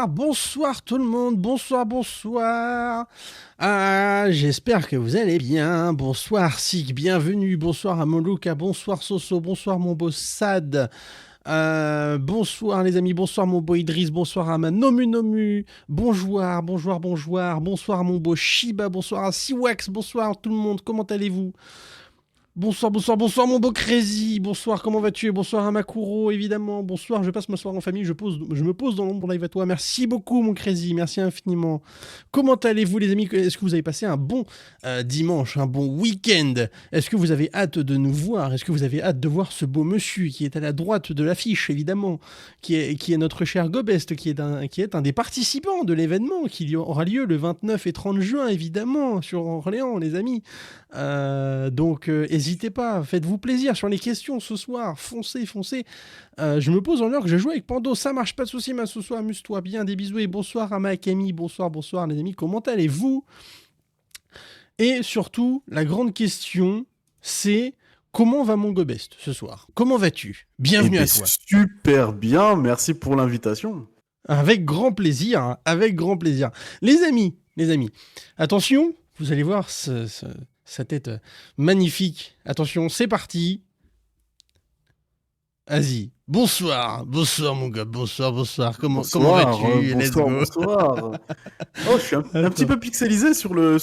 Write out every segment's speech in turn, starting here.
Bonsoir tout le monde, bonsoir. J'espère que vous allez bien. Bonsoir Sig, bienvenue. Bonsoir à Moluka, bonsoir Soso, bonsoir mon beau Sad. Bonsoir les amis, bonsoir mon beau Idriss, bonsoir à ma Nomu. Bonsoir mon beau Shiba, bonsoir à Siwax, bonsoir tout le monde, comment allez-vous? Bonsoir mon beau Crazy. Bonsoir, comment vas-tu? Bonsoir à Makuro, évidemment. Bonsoir, je passe ma soirée en famille, je me pose dans l'ombre live à toi. Merci beaucoup mon Crazy, merci infiniment. Comment allez-vous les amis? Est-ce que vous avez passé un bon dimanche, un bon week-end? Est-ce que vous avez hâte de nous voir? Est-ce que vous avez hâte de voir ce beau monsieur qui est à la droite de l'affiche, évidemment, qui est notre cher Gobest, qui est un des participants de l'événement qui aura lieu le 29 et 30 juin, évidemment, sur Orléans, les amis. Donc n'hésitez pas, faites-vous plaisir sur les questions ce soir, foncez. Je me pose en l'heure que je joue avec Pando, ça marche, pas de soucis, ma ce soir, amuse-toi bien, des bisous et bonsoir à Makami, bonsoir les amis, comment allez-vous? Et surtout, la grande question, c'est comment va mon Gobest ce soir? Comment vas-tu? Bienvenue à toi. Super bien, merci pour l'invitation. Avec grand plaisir. Les amis, attention, vous allez voir sa tête magnifique. Attention, c'est parti. Vas-y. Bonsoir mon gars. Bonsoir. Comment vas-tu? Let's go. Bonsoir. Oh, je suis un petit peu pixelisé sur le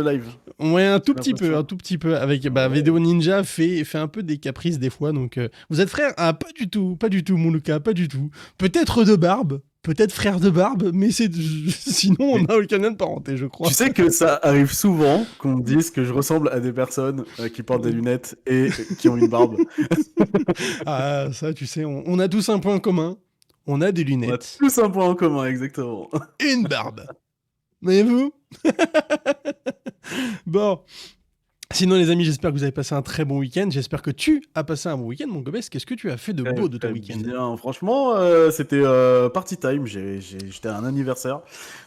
live. Ouais, un tout petit peu. Avec Vidéo Ninja fait un peu des caprices des fois. Donc, vous êtes frères? Ah, pas du tout, mon Lucas, pas du tout. Peut-être de barbe. Peut-être frère de barbe, mais sinon on n'a aucun lien de parenté, je crois. Tu sais que ça arrive souvent qu'on me dise que je ressemble à des personnes qui portent des lunettes et qui ont une barbe. Ah, ça, tu sais, on a tous un point commun. On a des lunettes. On a tous un point en commun, exactement. Une barbe. Voyez-vous? Bon. Sinon, les amis, j'espère que vous avez passé un très bon week-end. J'espère que tu as passé un bon week-end, mon Gobès. Qu'est-ce que tu as fait de beau de ton week-end? Bien, franchement, c'était party time. J'étais à un anniversaire,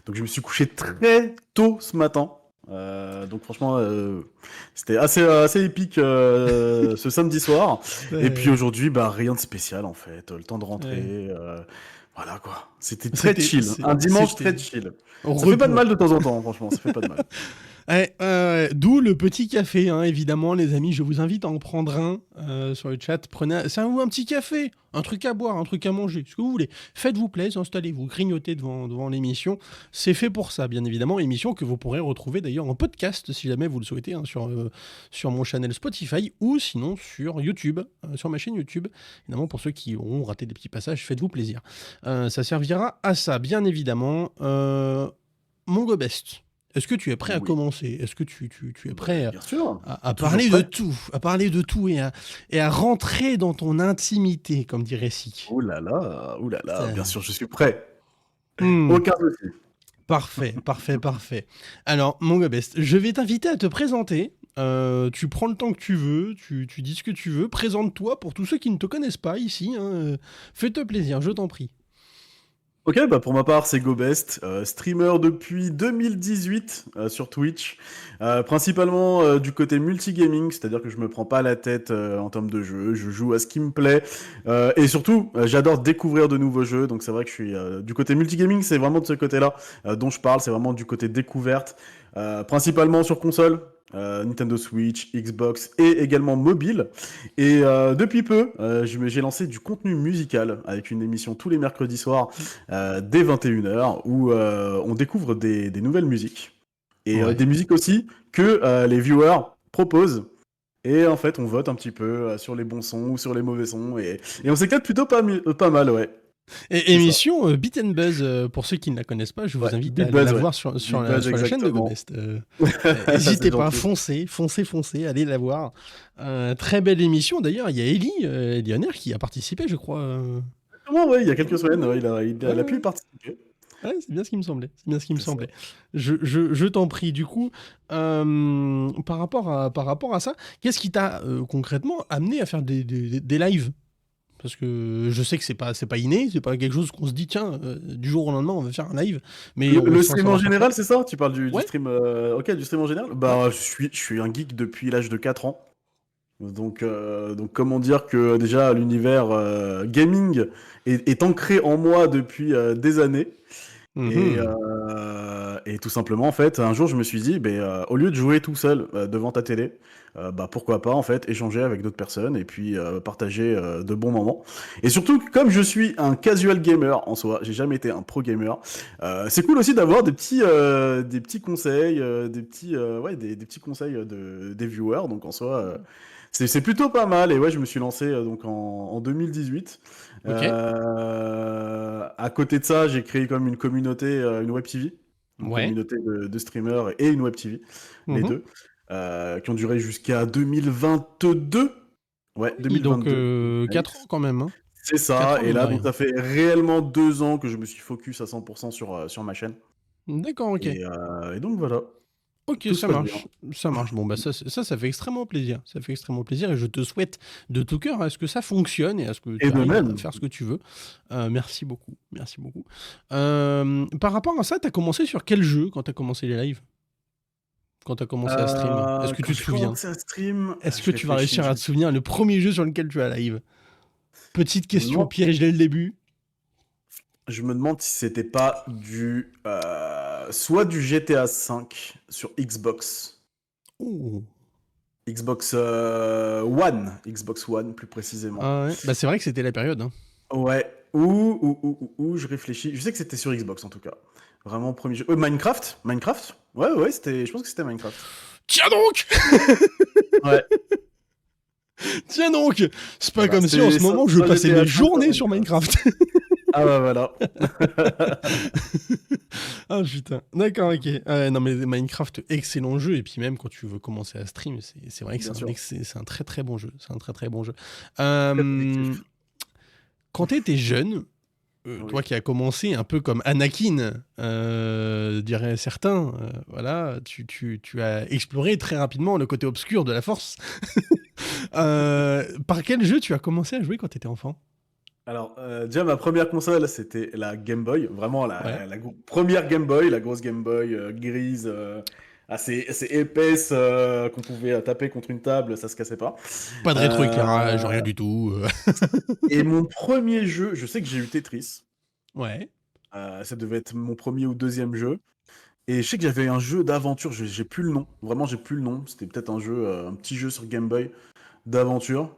donc je me suis couché très tôt ce matin. Donc franchement, c'était assez épique ce samedi soir. Ouais. Et puis aujourd'hui, rien de spécial en fait. Le temps de rentrer. Voilà quoi. C'était très chill. Un dimanche très chill. Ça fait pas de mal de temps en temps, franchement. Ça fait pas de mal. D'où le petit café, hein, évidemment, les amis. Je vous invite à en prendre un sur le chat. Prenez un petit café, un truc à boire, un truc à manger, ce que vous voulez. Faites-vous plaisir, installez-vous, grignotez devant l'émission. C'est fait pour ça, bien évidemment. Émission que vous pourrez retrouver d'ailleurs en podcast, si jamais vous le souhaitez, hein, sur mon channel Spotify ou sinon sur YouTube, sur ma chaîne YouTube. Évidemment, pour ceux qui auront raté des petits passages, faites-vous plaisir. Ça servira à ça, bien évidemment. Mon Gobest. Est-ce que tu es prêt à commencer? Est-ce que tu es prêt à parler de tout et à rentrer dans ton intimité, comme dirait Sik? Ouh là là, bien sûr, je suis prêt. Aucun souci. Parfait. Alors, mon Gobest, je vais t'inviter à te présenter. Tu prends le temps que tu veux, tu dis ce que tu veux. Présente-toi pour tous ceux qui ne te connaissent pas ici. Hein. Fais-toi plaisir, je t'en prie. Ok, pour ma part, c'est Gobest, streamer depuis 2018 sur Twitch, principalement du côté multigaming, c'est-à-dire que je me prends pas la tête en termes de jeu, je joue à ce qui me plaît, et surtout, j'adore découvrir de nouveaux jeux, donc c'est vrai que je suis du côté multigaming, c'est vraiment de ce côté-là dont je parle, c'est vraiment du côté découverte, principalement sur console. Nintendo Switch, Xbox et également mobile. Et depuis peu, j'ai lancé du contenu musical avec une émission tous les mercredis soirs dès 21h où on découvre des nouvelles musiques. Et des musiques aussi que les viewers proposent. Et en fait, on vote un petit peu sur les bons sons ou sur les mauvais sons. Et on s'éclate plutôt pas mal, ouais. Et émission Beat and Buzz, pour ceux qui ne la connaissent pas, je vous invite à aller la voir sur la chaîne de Gobest. N'hésitez pas, foncez, allez la voir. Très belle émission, d'ailleurs, il y a Ellie Honner qui a participé, je crois. Ouais, il y a quelques semaines, il a pu y participer. Ouais, c'est bien ce qui me semblait. Je t'en prie, du coup, par rapport à ça, qu'est-ce qui t'a concrètement amené à faire des lives? Parce que je sais que c'est pas inné, c'est pas quelque chose qu'on se dit, tiens, du jour au lendemain, on va faire un live. Mais le stream en général, c'est ça? Tu parles du Ouais. stream du stream en général? Je suis un geek depuis l'âge de 4 ans. Donc comment dire que déjà l'univers gaming est ancré en moi depuis des années. Mhm. Et tout simplement, en fait, un jour, je me suis dit, au lieu de jouer tout seul devant ta télé, pourquoi pas, en fait, échanger avec d'autres personnes et puis partager de bons moments. Et surtout, comme je suis un casual gamer en soi, j'ai jamais été un pro gamer, c'est cool aussi d'avoir des petits conseils, des petits conseils des viewers. Donc en soi, c'est plutôt pas mal. Et ouais, je me suis lancé donc en 2018. Ok. À côté de ça, j'ai créé comme une communauté, une web TV, une Ouais. communauté de streamers et une web TV, les Mhm. deux, qui ont duré jusqu'à 2022. Ouais, Oui, donc 2022. 4 ans quand même. Hein. C'est 4 ça. ans, Et mine de là, donc rien. ça fait réellement 2 ans que je me suis focus à 100% sur ma chaîne. D'accord, ok. Et donc voilà, Ok, tout se ça passe bien. marche. Ça marche. Bon, bah ça fait extrêmement plaisir. Ça fait extrêmement plaisir et je te souhaite de tout cœur à ce que ça fonctionne et à ce que Et tu de arrives à même. faire ce que tu veux. Merci beaucoup. Merci beaucoup. Par rapport à ça, t'as commencé sur quel jeu quand t'as commencé les lives? Quand t'as commencé à stream? Est-ce que Quand tu te j'ai souviens? commencé à stream, Est-ce que je tu vas réfléchis. réussir à te souvenir le premier jeu sur lequel tu as live? Petite Je me question demande piège dès le début. Je me demande si c'était pas soit du GTA V sur Xbox, Oh. Xbox One plus précisément. Ah ouais. Bah c'est vrai que c'était la période. Hein. Ouais, je réfléchis. Je sais que c'était sur Xbox en tout cas. Vraiment premier jeu. Minecraft. Ouais, ouais, je pense que c'était Minecraft. Tiens donc! Ouais. Tiens donc! C'est pas Voilà, comme si en c'était ce moment je soit passais GTA mes V, soit journées sur Minecraft. Minecraft. Ah bah voilà. Ah putain. D'accord, ok. Non mais Minecraft, excellent jeu. Et puis même quand tu veux commencer à stream, c'est vrai que Bien sûr. c'est un très très bon jeu. C'est un très très bon jeu. Très Euh, addictif. Quand t'étais jeune, toi Oui. qui as commencé un peu comme Anakin, diraient certains, voilà, tu as exploré très rapidement le côté obscur de la force. Par quel jeu tu as commencé à jouer quand t'étais enfant? Alors, déjà, ma première console, c'était la Game Boy. Vraiment, Ouais. première Game Boy, la grosse Game Boy grise, assez épaisse, qu'on pouvait taper contre une table, ça se cassait pas. Pas de Euh, rétroéclairage, rien du tout. et mon premier jeu, je sais que j'ai eu Tetris. Ouais. Ça devait être mon premier ou deuxième jeu. Et je sais que j'avais un jeu d'aventure, j'ai plus le nom. Vraiment, j'ai plus le nom. C'était peut-être un petit jeu sur Game Boy d'aventure,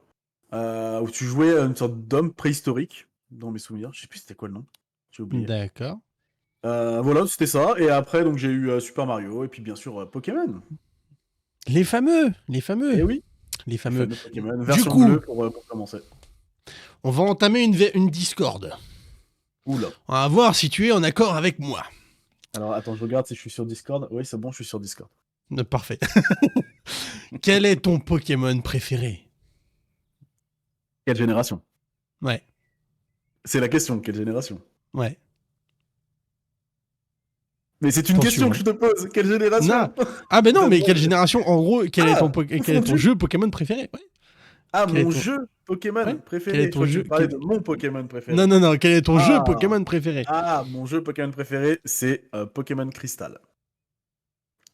où tu jouais à une sorte d'homme préhistorique, dans mes souvenirs. Je sais plus c'était quoi le nom. J'ai oublié. D'accord. Voilà, c'était ça. Et après, donc j'ai eu Super Mario et puis bien sûr Pokémon. Les fameux, Et oui, les les fameux. fameux Pokémon, Du version coup, bleue pour commencer. on va entamer une Discord. Oula. On va voir si tu es en accord avec moi. Alors attends, je regarde si je suis sur Discord. Oui, c'est bon, je suis sur Discord. Parfait. Quel est ton Pokémon préféré? Quelle génération? Ouais, C'est la question, quelle génération? ouais. Mais c'est une question Attention. que Hein. je te pose. Quelle Non. génération? Ah ben non, T'as le mais droit quelle de- génération? En gros, Ah, quel est ton confondu. jeu Pokémon préféré? Ouais. Ah, Quel est mon ton... jeu Pokémon Ouais. Quel est préféré. Je ton crois que tu jeu me parlais de mon Pokémon Non, préféré. non, non. Quel est ton jeu Ah, Pokémon préféré? mon jeu Pokémon préféré, c'est Pokémon Crystal.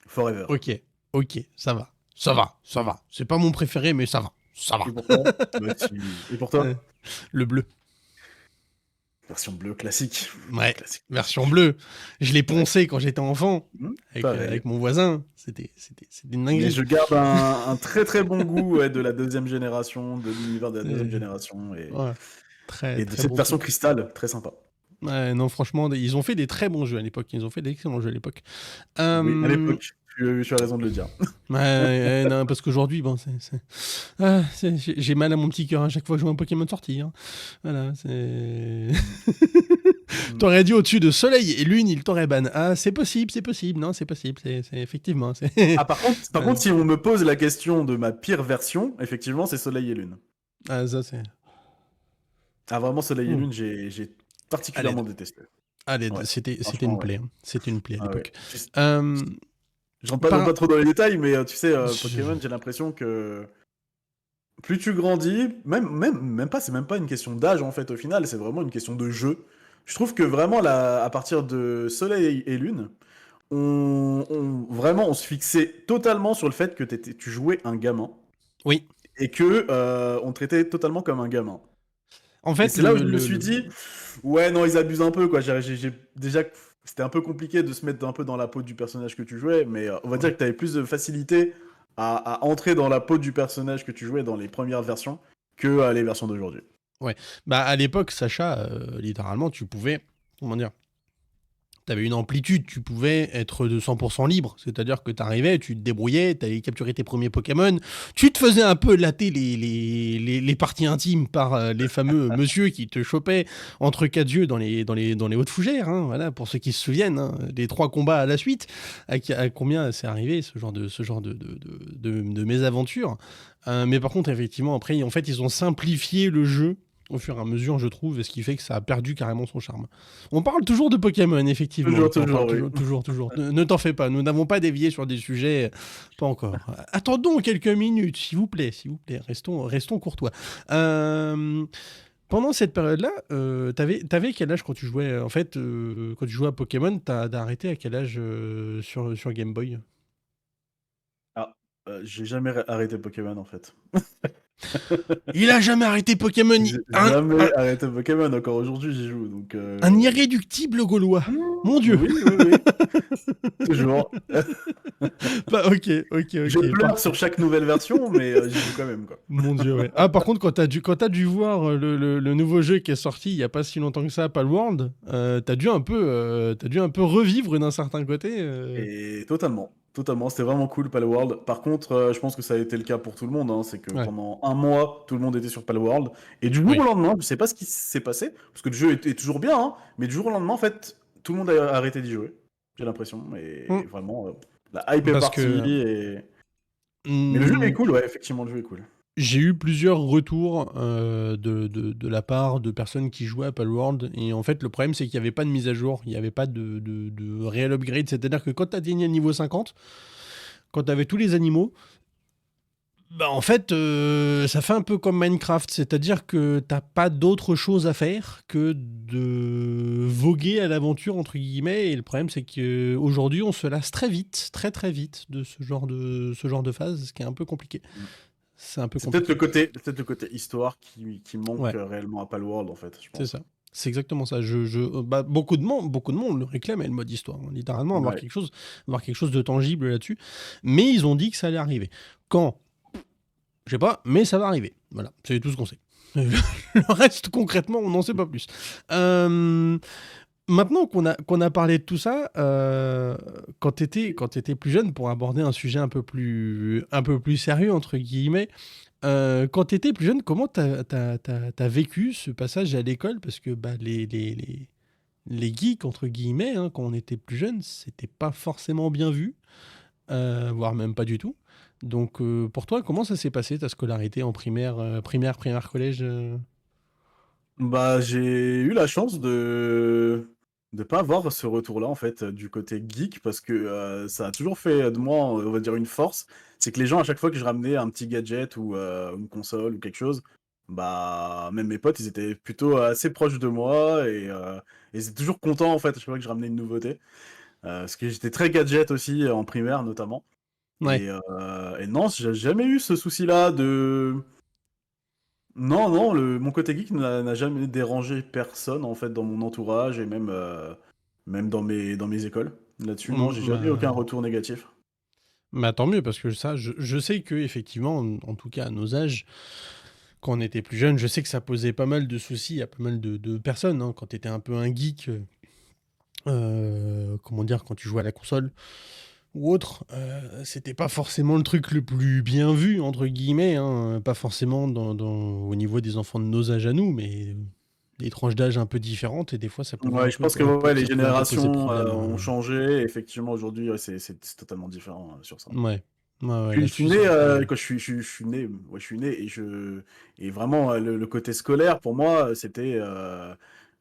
Forever. Ok, ok, ça va. Ça va, ça va. C'est pas mon préféré, mais ça va. Ça va. Et pour toi? Et pour Euh, toi? Le bleu. Version bleue classique. Ouais, Classique, version classique. bleue. Je l'ai Ouais. poncé quand j'étais enfant Pareil. avec mon voisin. C'était une Mais dinguerie. je garde un très très bon goût de la deuxième génération, de l'univers de la deuxième Euh, génération ouais, très et de très cette bon version truc. Cristal, très sympa. Ouais, non, franchement, ils ont fait des très bons jeux à l'époque. Ils ont fait d'excellents jeux à l'époque. Oui, à Euh, l'époque, tu as raison de le dire. non, parce qu'aujourd'hui, bon, j'ai mal à mon petit cœur à chaque fois que je vois un Pokémon sortir. Hein. Voilà, c'est. T'aurais dit au-dessus de Soleil et Lune, il t'aurait ban. Ah, c'est possible, non, c'est possible, c'est effectivement. Ah, par contre, si on me pose la question de ma pire version, effectivement, c'est Soleil et Lune. Ah, ça c'est. Ah, vraiment, Soleil et Hmm. Lune, j'ai Allez, particulièrement détesté. allez, Ouais, c'était franchement, une ouais. plaie. Hein. C'était une plaie à Ah ouais. l'époque. Euh, Je rentre pas par... trop dans les détails, mais tu sais, Pokémon, j'ai l'impression que plus tu grandis, même pas, c'est même pas une question d'âge en fait au final, c'est vraiment une question de jeu. Je trouve que vraiment à partir de Soleil et Lune, vraiment on se fixait totalement sur le fait que tu jouais un gamin. Oui. et que on te traitait totalement comme un gamin. En Et fait, c'est là où je me suis dit, ouais, non, ils abusent un peu, quoi. Déjà, c'était un peu compliqué de se mettre un peu dans la peau du personnage que tu jouais, mais on va dire que tu avais plus de facilité à entrer dans la peau du personnage que tu jouais dans les premières versions que les versions d'aujourd'hui. Ouais. Bah, à l'époque, Sacha, littéralement, tu pouvais, comment dire, t'avais une amplitude, tu pouvais être de 100% libre, c'est-à-dire que t'arrivais, tu te débrouillais, t'allais capturer tes premiers Pokémon, tu te faisais un peu latter les parties intimes par les fameux monsieur qui te chopaient entre quatre yeux dans les hautes fougères, hein, voilà, pour ceux qui se souviennent, hein, les 3 combats à la suite, à combien c'est arrivé ce genre de mésaventures. Mais par contre, effectivement, après, en fait, ils ont simplifié le jeu au fur et à mesure, je trouve, ce qui fait que ça a perdu carrément son charme. On parle toujours de Pokémon, effectivement. Toujours, On parle toujours, oui. toujours. Ne t'en fais pas, nous n'avons pas dévié sur des sujets, pas encore. Attendons quelques minutes, s'il vous plaît, restons courtois. Pendant cette période-là, t'avais quel âge quand tu jouais en fait, quand tu jouais à Pokémon, t'as arrêté à quel âge sur Game Boy? Ah, j'ai jamais arrêté Pokémon, en fait. Il a jamais arrêté Pokémon, J'ai un, jamais arrêté Pokémon, encore aujourd'hui j'y joue, donc... un irréductible gaulois. Mon Dieu. Oui, oui, oui. Toujours. Bah, ok. Je pleure sur chaque nouvelle version, mais j'y joue quand même, quoi. Mon Dieu, ouais. Ah, par contre, quand t'as dû voir le nouveau jeu qui est sorti il y a pas si longtemps que ça, Palworld, t'as dû un peu revivre d'un certain côté. Et totalement. Totalement, c'était vraiment cool, Palworld. Par contre, je pense que ça a été le cas pour tout le monde, hein, c'est que Ouais, pendant un mois, tout le monde était sur Palworld. Et du jour oui. au lendemain, je sais pas ce qui s'est passé, parce que le jeu est toujours bien, hein, mais du jour au lendemain, en fait, tout le monde a arrêté d'y jouer. J'ai l'impression. Et Hmm. vraiment, la hype est Parce partie. que Mais le jeu est hmm, cool, ouais, effectivement, le jeu est cool. j'ai eu plusieurs retours de la part de personnes qui jouaient à Palworld. Et en fait, le problème, c'est qu'il n'y avait pas de mise à jour, il n'y avait pas de réel upgrade. C'est-à-dire que quand tu atteignais le niveau 50, quand tu avais tous les animaux, bah en fait, ça fait un peu comme Minecraft, c'est-à-dire que t'as pas d'autre chose à faire que de voguer à l'aventure entre guillemets. Et le problème, c'est qu'aujourd'hui, on se lasse très vite, très très vite de ce genre de phase, ce qui est un peu compliqué. Mm. C'est un peu C'est peut-être le compliqué. côté, peut-être le côté histoire qui manque Ouais, réellement à Palworld, en fait, je c'est pense. ça. C'est exactement ça. Bah, beaucoup de monde le réclame, le mode histoire, hein, littéralement, Ouais. avoir quelque chose de tangible là-dessus. Mais ils ont dit que ça allait arriver. Quand? Je sais pas, mais ça va arriver. Voilà, c'est tout ce qu'on sait. Le reste, concrètement, on n'en sait pas plus. Euh, Maintenant qu'on a parlé de tout ça, quand t'étais plus jeune, pour aborder un sujet un peu plus sérieux, entre guillemets, quand t'étais plus jeune, comment t'as vécu ce passage à l'école? Parce que bah, les geeks, entre guillemets, hein, quand on était plus jeune, c'était pas forcément bien vu, voire même pas du tout. Donc, pour toi, comment ça s'est passé ta scolarité en primaire, collège? Bah, j'ai eu la chance de pas avoir ce retour-là, en fait, du côté geek, parce que ça a toujours fait de moi, on va dire, une force. C'est que les gens, à chaque fois que je ramenais un petit gadget ou une console ou quelque chose, bah, même mes potes, ils étaient plutôt assez proches de moi et ils étaient toujours contents, en fait, à chaque fois que je ramenais une nouveauté. Parce que j'étais très gadget aussi, en primaire notamment. Ouais. Et non, j'ai jamais eu ce souci-là de... Non, non, mon côté geek n'a jamais dérangé personne en fait dans mon entourage et même dans mes écoles. Là-dessus, non, j'ai jamais eu aucun Bah, retour négatif. bah, tant mieux, parce que ça, je sais que effectivement, en tout cas à nos âges, quand on était plus jeune, je sais que ça posait pas mal de soucis à pas mal de personnes, hein. Quand t'étais un peu un geek, comment dire, quand tu jouais à la console ou autre, c'était pas forcément le truc le plus bien vu, entre guillemets, hein. Pas forcément au niveau des enfants de nos âges à nous, mais des tranches d'âge un peu différentes, et des fois ça pouvait Ouais, je pense que ouais, les ça pouvait un peu poser générations problème. ont changé. Effectivement, aujourd'hui, ouais, c'est totalement différent sur ça. Ouais, ouais, Je suis là-dessus né c'est un peu. quand je suis né, ouais, je suis né et vraiment le côté scolaire pour moi, c'était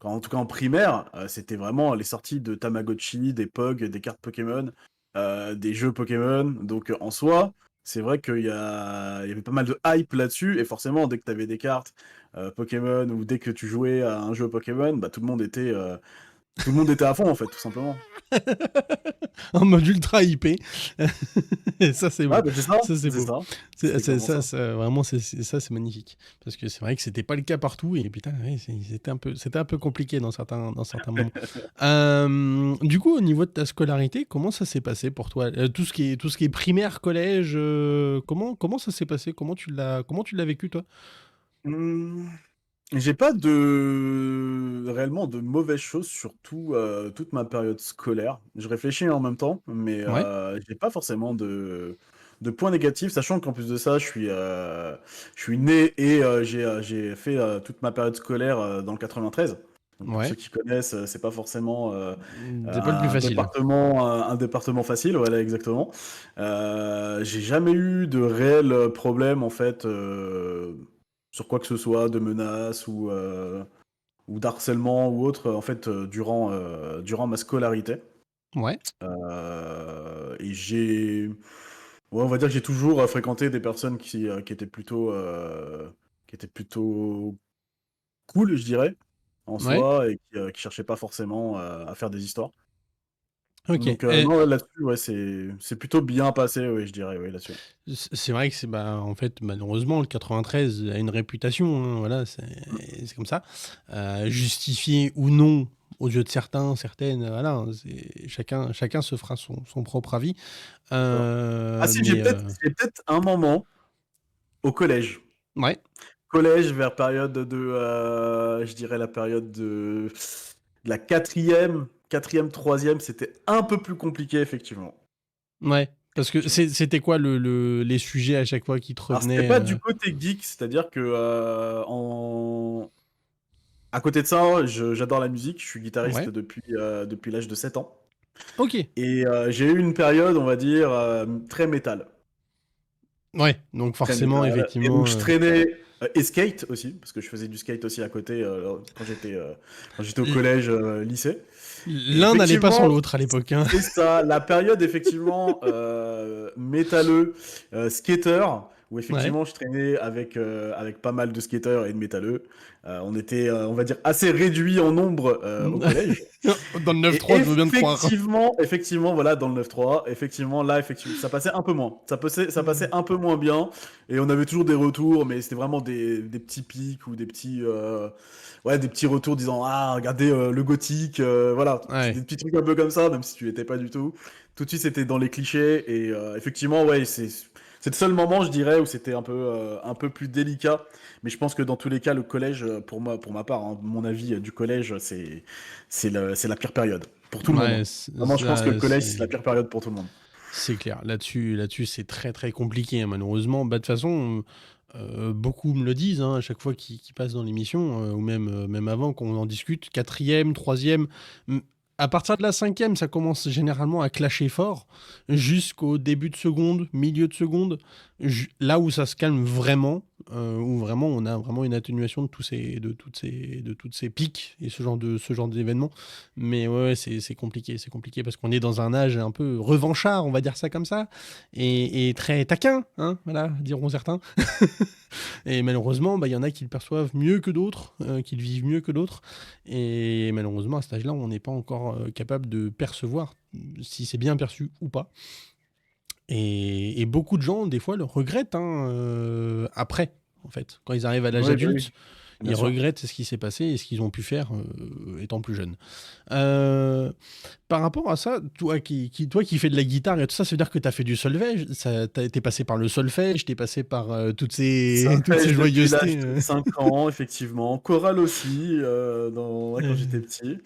en tout cas en primaire, c'était vraiment les sorties de Tamagotchi, des Pog, des cartes Pokémon, des jeux Pokémon. Donc en soi, c'est vrai il y avait pas mal de hype là-dessus et forcément dès que tu avais des cartes Pokémon ou dès que tu jouais à un jeu Pokémon, bah tout le monde était Tout le monde était à fond, en fait, tout simplement. En mode ultra hypé. Et ça, c'est Ouais, beau. bah, c'est ça, Ça, c'est c'est beau. ça. C'était clairement ça. Vraiment, ça, c'est magnifique. Parce que c'est vrai que c'était pas le cas partout. Et putain, ouais, c'était un peu compliqué dans certains moments. Du coup, au niveau de ta scolarité, comment ça s'est passé pour toi? Tout ce qui est primaire, collège, comment ça s'est passé? Comment tu l'as vécu, toi? Mmh, j'ai pas réellement de mauvaises choses sur toute ma période scolaire. Je réfléchis en même temps, mais Ouais, j'ai pas forcément de points négatifs, sachant qu'en plus de ça, je suis né et j'ai fait toute ma période scolaire dans le 93. Donc pour ceux ouais. qui connaissent, c'est pas forcément C'est pas le plus facile. un département facile, voilà exactement. J'ai jamais eu de réels problèmes en fait sur quoi que ce soit, de menaces ou d'harcèlement ou autre, en fait, durant ma scolarité. Ouais, Et ouais, on va dire que j'ai toujours fréquenté des personnes qui étaient plutôt cool, je dirais, en ouais. soi, et qui cherchaient pas forcément à faire des histoires. Ok. Donc, non, là-dessus, ouais, c'est plutôt bien passé, oui, je dirais, oui, là-dessus. C'est vrai que en fait, malheureusement, le 93 a une réputation, hein, voilà, c'est comme ça. Justifié ou non aux yeux de certains, certaines, voilà, hein, chacun se fera son propre avis. C'est ça. Ah si, Mais j'ai peut-être un moment au collège. ouais, Collège vers période je dirais la période de la quatrième, troisième, c'était un peu plus compliqué, effectivement. ouais, parce que Effectivement. c'était quoi les sujets à chaque fois qui te Alors, c'était revenaient pas du côté geek, c'est-à-dire que à côté de ça, j'adore la musique, je suis guitariste Ouais, depuis l'âge de 7 ans. ok, Et j'ai eu une période, on va dire, très métal. ouais, donc Très forcément, métal. Et où effectivement, je traînais, et skate aussi, parce que je faisais du skate aussi à côté quand j'étais au collège, lycée. Et l'un n'allait pas sans effectivement, l'autre à l'époque, hein. c'est ça, la période effectivement métalleux, skater, où Ouais. effectivement je traînais avec pas mal de skateurs et de métalleux. On était, on va dire, assez réduits en nombre au collège. Dans le Et 9-3, je veux bien te croire. effectivement, voilà, dans le 9-3, effectivement, là, effectivement, ça passait un peu moins. Ça passait un peu moins bien. Et on avait toujours des retours, mais c'était vraiment des petits pics ou ouais, des petits retours disant, ah, regardez le gothique, voilà. C'était Ouais. des petits trucs un peu comme ça, même si tu l'étais pas du tout. Tout de suite, c'était dans les clichés. Et effectivement, ouais, c'est le seul moment, je dirais, où c'était un peu plus délicat. Mais je pense que dans tous les cas, le collège, pour moi, pour ma part, hein, mon avis du collège, c'est la pire période pour tout le monde, hein. Ouais, Vraiment, je pense que le collège, c'est la pire période pour tout le monde. c'est clair. Là-dessus, c'est très très compliqué, hein, malheureusement. Bah, de toute façon, beaucoup me le disent, hein, à chaque fois qu'ils passent dans l'émission, ou même avant qu'on en discute. Quatrième, troisième, m- à partir de la cinquième, ça commence généralement à clasher fort, jusqu'au début de seconde, milieu de seconde, là où ça se calme vraiment, où vraiment on a vraiment une atténuation de toutes ces pics et ce genre d'événements. Mais ouais, c'est compliqué parce qu'on est dans un âge un peu revanchard, on va dire ça comme ça, et très taquin, hein, voilà, diront certains. Et malheureusement, bah, il y en a qui le perçoivent mieux que d'autres, qui le vivent mieux que d'autres. Et malheureusement, à cet âge-là, on n'est pas encore capable de percevoir si c'est bien perçu ou pas. Et beaucoup de gens, des fois, le regrettent, hein, après, en fait. Quand ils arrivent à l'âge Oui, bah oui, adulte, bien ils sûr. regrettent ce qui s'est passé et ce qu'ils ont pu faire étant plus jeunes. Euh, Par rapport à ça, toi qui fais de la guitare et tout ça, ça veut dire que tu as fait du solfège, t'es passé par le solfège, t'es passé par toutes ces Solfège depuis joyeusetés. l'âge de 5 ans, effectivement. Chorale aussi, ouais, quand j'étais petit.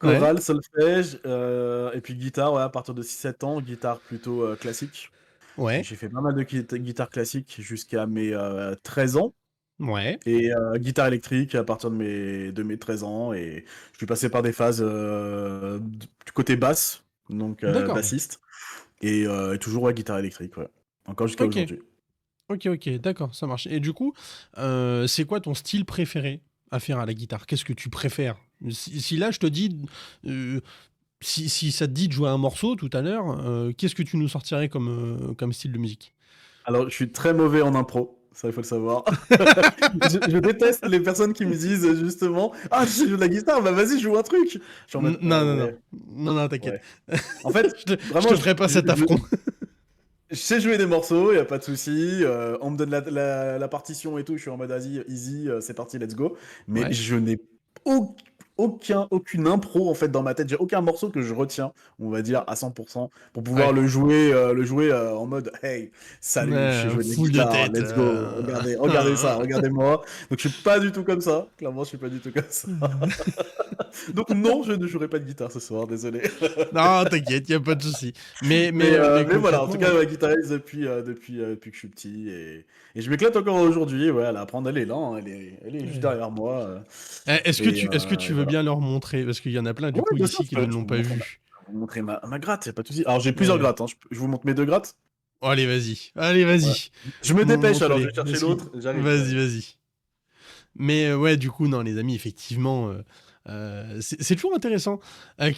Ouais, Chorale, solfège, et puis guitare, ouais, à partir de 6 7 ans, guitare plutôt classique. ouais, J'ai fait pas mal de guitare classique jusqu'à mes 13 ans. ouais. Et guitare électrique à partir de mes 13 ans. Et je suis passé par des phases du côté basse, donc D'accord. bassiste. Et toujours ouais, guitare électrique, ouais. Encore jusqu'à Ok, aujourd'hui. ok, d'accord, ça marche. Et du coup, c'est quoi ton style préféré à faire à la guitare? Qu'est-ce que tu préfères? Si là, je te dis, euh, si ça te dit de jouer un morceau tout à l'heure, qu'est-ce que tu nous sortirais comme style de musique? Alors, je suis très mauvais en impro. Ça, il faut le savoir. Je déteste les personnes qui me disent justement ah, tu sais jouer de la guitare, bah vas-y, joue un truc. Je suis en mode Non, non, non. ouais, Non, non, t'inquiète. ouais. En fait, Je vraiment, te ferai pas cet affront. je sais jouer des morceaux, y a pas de souci. On me donne la partition et tout, je suis en mode vas-y, easy, c'est parti, let's go. Mais Ouais. je n'ai au- aucune impro en fait dans ma tête. J'ai aucun morceau que je retiens, on va dire à 100% pour pouvoir Ouais. le jouer en mode hey, salut, je sais jouer de la Full de guitare, tête. let's go. Regardez ça, regardez-moi. Donc je suis pas du tout comme ça. Clairement, je suis pas du tout comme ça. Donc non, je ne jouerai pas de guitare ce soir, désolé. Non, t'inquiète, y a pas de souci. Mais voilà, en tout cas, Concrètement, ouais, guitariste depuis que je suis petit et je m'éclate encore aujourd'hui, ouais, à apprendre à l'élan, elle est juste derrière moi. est-ce que tu Et veux voilà. bien leur montrer? Parce qu'il y en a plein, du Ouais, coup, bien sûr, ici qui ne je l'ont peux pas vu. vous montrer ma gratte, y a pas de souci. Alors j'ai plusieurs Ouais. grattes, hein, je vous montre mes deux grattes. Oh, allez, vas-y. Allez, Ouais. vas-y. Je me dépêche, alors je Montre-les. vais chercher Vas-y, l'autre, j'arrive, vas-y, j'arrive. vas-y. Mais ouais, du coup, non, les amis, effectivement, c'est toujours intéressant.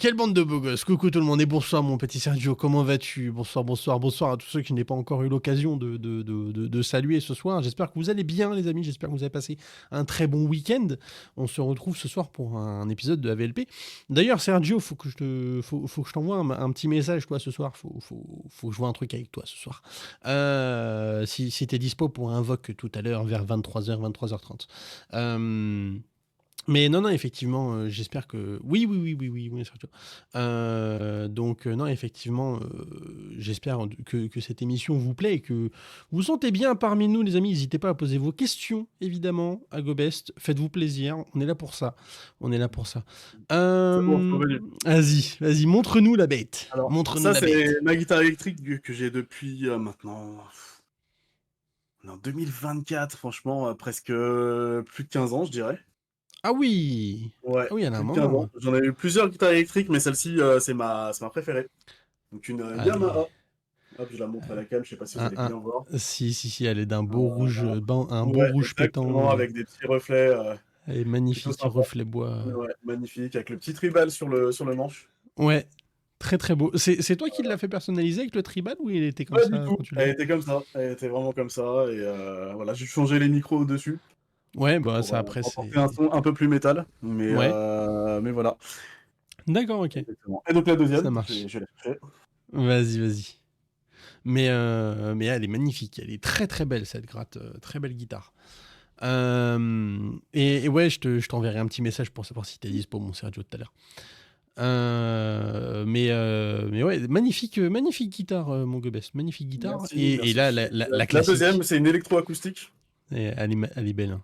Quelle bande de beaux gosses. Coucou tout le monde et bonsoir mon petit Sergio, comment vas-tu? Bonsoir, bonsoir, bonsoir à tous ceux qui n'aient pas encore eu l'occasion de saluer ce soir. J'espère que vous allez bien les amis, j'espère que vous avez passé un très bon week-end. On se retrouve ce soir pour un épisode de AVLP. D'ailleurs Sergio, faut que je t'envoie un petit message toi ce soir, faut que je vois un truc avec toi ce soir. Si t'es dispo pour un voc tout à l'heure vers 23h, 23h30. Mais non, non, effectivement, j'espère que... Oui, oui, oui, oui, oui, oui, Sergio. Donc, non, effectivement, j'espère que cette émission vous plaît et que vous vous sentez bien parmi nous, les amis. N'hésitez pas à poser vos questions, évidemment, à GoBest. Faites-vous plaisir, on est là pour ça. On est là pour ça. C'est bon, c'est revenu. Vas-y, vas-y, montre-nous la bête. Alors, Montre-nous ça la bête. c'est ma guitare électrique que j'ai depuis maintenant... En 2024, franchement, presque plus de 15 ans, je dirais. Ah oui! Ouais, Ah oui, il y en a un plus de 15 moment. ans. J'en ai eu plusieurs guitares électriques, mais celle-ci, c'est ma préférée. Donc une Allez. Yamaha. Hop, je la montre à la cam, je sais pas si vous allez Un... bien voir. Si, si, si, elle est d'un beau rouge, Euh, un beau ouais, rouge pétant. exactement, avec des petits reflets Elle est plutôt magnifique, sympas. reflet bois. Ouais, magnifique, avec le petit tribal sur le manche. Ouais, très très beau. C'est toi qui l'as fait personnaliser avec le tribal ou il était comme Pas du ça tout, quand tu l'as elle eu? était comme ça, elle était vraiment comme ça, et voilà, j'ai changé les micros dessus Ouais, bah pour ça après apporter un c'est... son un peu plus métal, Ouais, mais voilà. d'accord, ok. Exactement. Et donc la Ça deuxième, marche. je l'ai fait. Vas-y, vas-y. Mais elle est magnifique, elle est très très belle cette gratte, très belle guitare. Et ouais, je t'enverrai un petit message pour savoir si t'es dispo, mon Sergio, tout à l'heure. Mais ouais, magnifique, magnifique guitare, mon Goebest, magnifique guitare. Merci, Et merci. là, la La deuxième, classique, c'est une électroacoustique. elle est belle. Hein.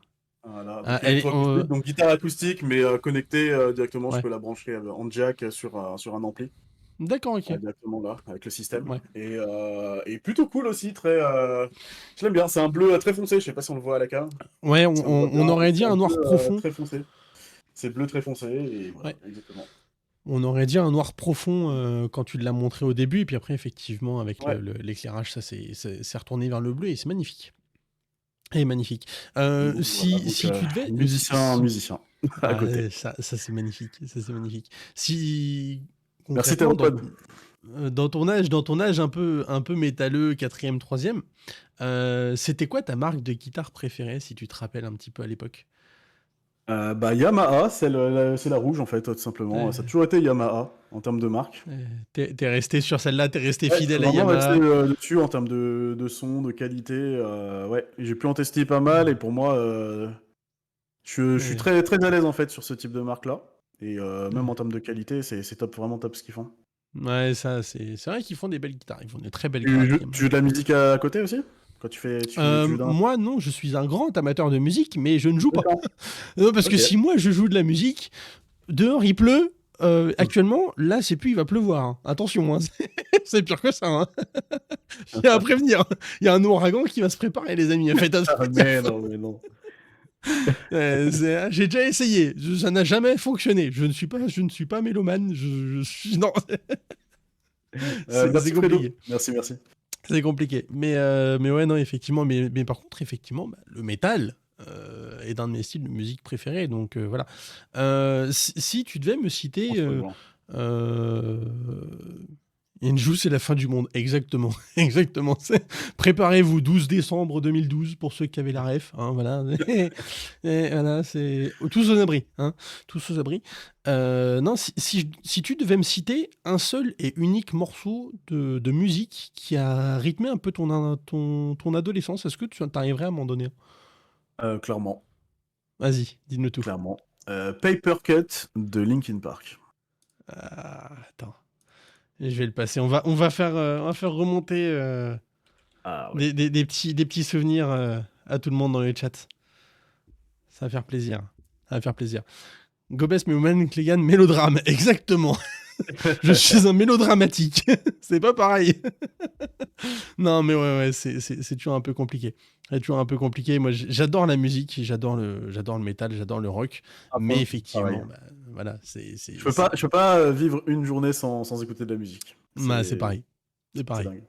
Voilà, Ah, donc électroacoustique, donc guitare acoustique, mais connectée directement, je ouais, peux la brancher en jack sur un ampli, d'accord, ok. directement là, avec le système. Ouais, Et plutôt cool aussi, je l'aime bien, c'est un bleu très foncé, je sais pas si on le voit à la cam, ouais, si on le voit bien, on aurait dit c'est un un noir bleu profond. très foncé. C'est bleu très foncé, et voilà, Ouais, exactement. on aurait dit un noir profond quand tu l'as montré au début, et puis après, effectivement, avec Ouais, l'éclairage, ça c'est retourné vers le bleu, et c'est magnifique. Et magnifique. donc voilà, donc Si tu devais... musicien, à Ah, côté. ça c'est magnifique, ça c'est magnifique. Si Merci concrètement Théropod. dans ton âge un peu métalleux, quatrième, troisième, c'était quoi ta marque de guitare préférée si tu te rappelles un petit peu à l'époque? Bah, Yamaha, c'est la rouge en fait, tout simplement. Ça a Euh, toujours été Yamaha en termes de marque. T'es resté sur celle-là, t'es resté Ouais, je suis fidèle à vraiment resté Yamaha. dessus en termes de son, de qualité. Ouais, j'ai pu en tester pas mal et pour moi, je suis Ouais, très, très à l'aise en fait sur ce type de marque-là. Et même ouais. en termes de qualité, c'est top, vraiment top ce qu'ils font. Ouais, ça c'est vrai qu'ils font des belles guitares, ils font des très belles Tu grattes joues, tu joues Yamaha. de la musique à côté aussi? Quand tu joues d'un... Moi non, je suis un grand amateur de musique, mais je ne joue pas. D'accord, Non, parce que ok. si moi je joue de la musique, dehors il pleut. Actuellement, là, c'est plus, il va pleuvoir. Hein. Attention, hein, c'est pire que ça. Hein. Il y a à prévenir. Il y a un ouragan qui va se préparer, les amis. Faites Ah, mais non, mais non. J'ai déjà essayé. Ça n'a jamais fonctionné. Je ne suis pas mélomane. Non, c'est Merci Fredo. compliqué. Merci, merci. C'est compliqué. Mais ouais, non, effectivement. Mais par contre, effectivement, bah, le métal est un de mes styles de musique préférés. Donc voilà. Si tu devais me On citer se rejoint. euh, Inju, c'est la fin du monde, exactement. Exactement. Préparez-vous, 12 décembre 2012, pour ceux qui avaient la ref. Hein, voilà. Et voilà, c'est tous aux abris. Hein, tous aux abris. Non, si tu devais me citer un seul et unique morceau de musique qui a rythmé un peu ton adolescence, est-ce que tu arriverais à m'en donner un? Clairement, Vas-y, dis-nous tout. clairement. Paper Cut de Linkin Park. Attends, je vais le passer. On va faire remonter Ah ouais. des petits souvenirs à tout le monde dans le chat. Ça va faire plaisir. Ça va faire plaisir. Gobes Meumann Clégan, mélodrame, exactement. Je suis un mélodramatique. C'est pas pareil. Non, mais ouais, c'est toujours un peu compliqué. C'est toujours un peu compliqué. Moi, j'adore la musique, j'adore le métal, j'adore le rock. Ah, Mais pareil. effectivement, bah, voilà, Je peux pas vivre une journée sans écouter de la musique. bah, c'est pareil. C'est C'est pareil. dingue.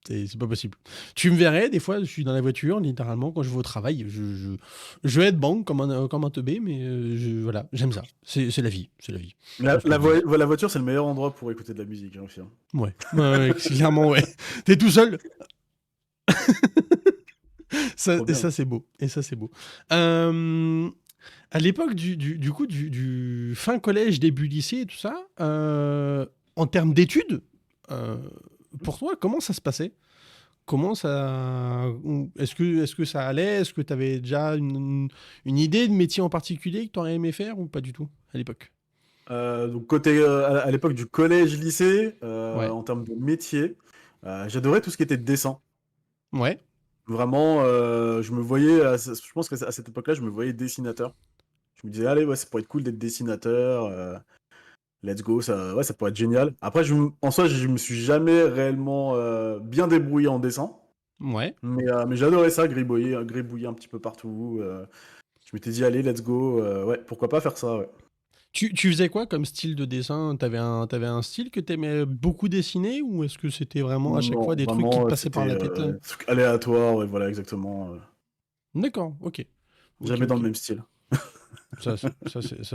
C'est pas possible. Tu me verrais, des fois, je suis dans la voiture, littéralement, quand je vais au travail. Je vais être bang comme un teubé, mais voilà, j'aime ça. C'est la vie. C'est la vie. La voiture, c'est le meilleur endroit pour écouter de la musique, hein, aussi, hein. Ouais, ouais, clairement, ouais. T'es tout seul. Trop Et bien. ça, c'est beau. Et ça, c'est beau. À l'époque du coup, du fin collège, début lycée et tout ça, en termes d'études, euh, pour toi, comment ça se passait? Comment ça... Est-ce que ça allait? Est-ce que tu avais déjà une idée de métier en particulier que tu aurais aimé faire ou pas du tout à l'époque? Donc côté à l'époque du collège-lycée, Ouais. en termes de métier, j'adorais tout ce qui était dessin. Ouais. Vraiment, je me voyais, je pense qu'à cette époque-là, je me voyais dessinateur. Je me disais, allez, ouais, ça pourrait être cool d'être dessinateur. Let's go, ouais, ça pourrait être génial. Après, en soi, je me suis jamais réellement bien débrouillé en dessin. Ouais. Mais j'adorais ça, gribouiller un petit peu partout. Je m'étais dit, allez, let's go. Ouais, pourquoi pas faire ça, ouais. Tu faisais quoi comme style de dessin? T'avais un style que t'aimais beaucoup dessiner ou est-ce que c'était vraiment à chaque fois Non, des trucs qui te vraiment, passaient par c'était la tête? truc aléatoire, ouais, voilà, exactement. D'accord, ok. Ok, Jamais dans le ok. même style. Ça,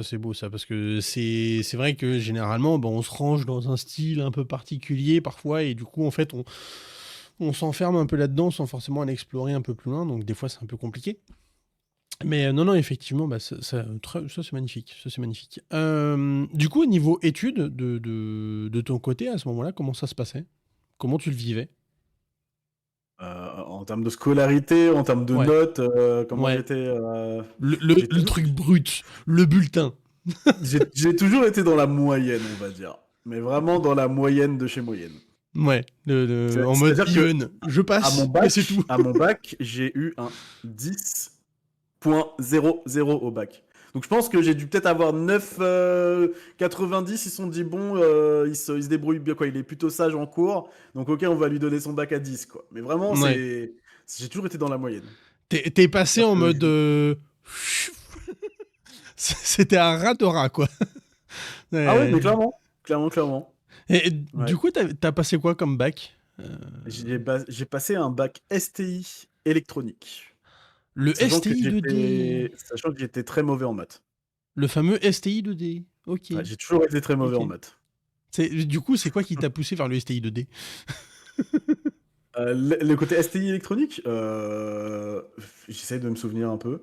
c'est beau, ça, parce que c'est vrai que généralement, on se range dans un style un peu particulier parfois, et du coup, en fait, on s'enferme un peu là-dedans sans forcément aller explorer un peu plus loin, donc des fois, c'est un peu compliqué. Mais non, non, effectivement, ça c'est magnifique. Ça, c'est magnifique. Du coup, au niveau études, de ton côté, à ce moment-là, comment ça se passait? Comment tu le vivais? En termes de scolarité, en termes de Ouais, notes, comment ouais. j'étais. Le, J'ai le toujours, truc brut, le bulletin. j'ai toujours été dans la moyenne, on va dire. Mais vraiment dans la moyenne de chez moyenne. Ouais, en mode C'est-à-dire que even. Je passe, mais c'est tout. à mon bac, j'ai eu un 10,00 au bac. Donc je pense que j'ai dû peut-être avoir 9,90. Ils se sont dit, bon, il se débrouille bien, quoi. Il est plutôt sage en cours. Donc ok, on va lui donner son bac à 10, quoi. Mais vraiment, Ouais. j'ai toujours été dans la moyenne. T'es passé C'est-à-dire en que mode. C'était un rat de rat, quoi. Ah ouais, Ouais. mais clairement. Clairement, clairement. Et du Ouais. coup, t'as passé quoi comme bac? J'ai passé un bac STI électronique. Le STI 2D. Sachant que j'étais très mauvais en maths. Le fameux STI 2D. Ok. Ouais, j'ai toujours été très mauvais Ok. en maths. Du coup, c'est quoi qui t'a poussé vers le STI 2D? Le côté STI électronique, j'essaie de me souvenir un peu.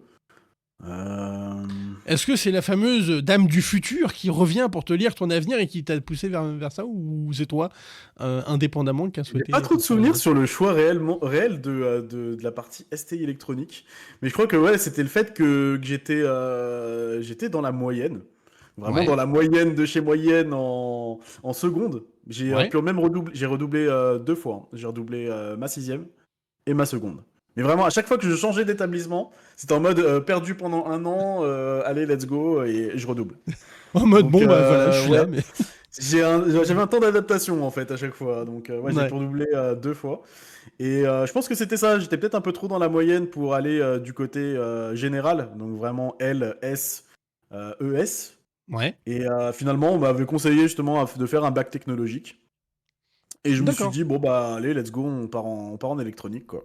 Euh, Est-ce que c'est la fameuse dame du futur qui revient pour te lire ton avenir et qui t'a poussé vers ça, ou c'est toi, indépendamment, qui a J'ai pas souhaité trop de rentrer souvenirs là-dedans? sur le choix réel de la partie STI électronique, mais je crois que ouais, c'était le fait que j'étais dans la moyenne, vraiment dans Ouais. la moyenne de chez moyenne en seconde. Ouais. J'ai redoublé 2 fois, hein. J'ai redoublé ma sixième et ma seconde. Mais vraiment, à chaque fois que je changeais d'établissement, c'était en mode perdu pendant un an, allez, let's go, et je redouble. En mode, Donc, bon, bah voilà, je suis là, ouais, mais. j'avais un temps d'adaptation en fait à chaque fois. Donc, ouais, j'ai Ouais. redoublé 2 fois. Et je pense que c'était ça. J'étais peut-être un peu trop dans la moyenne pour aller du côté général, donc vraiment L, S, ES. Ouais. Et finalement, on m'avait conseillé justement de faire un bac technologique. Et je me suis D'accord. dit, bon, bah, allez, let's go, on part en électronique, quoi.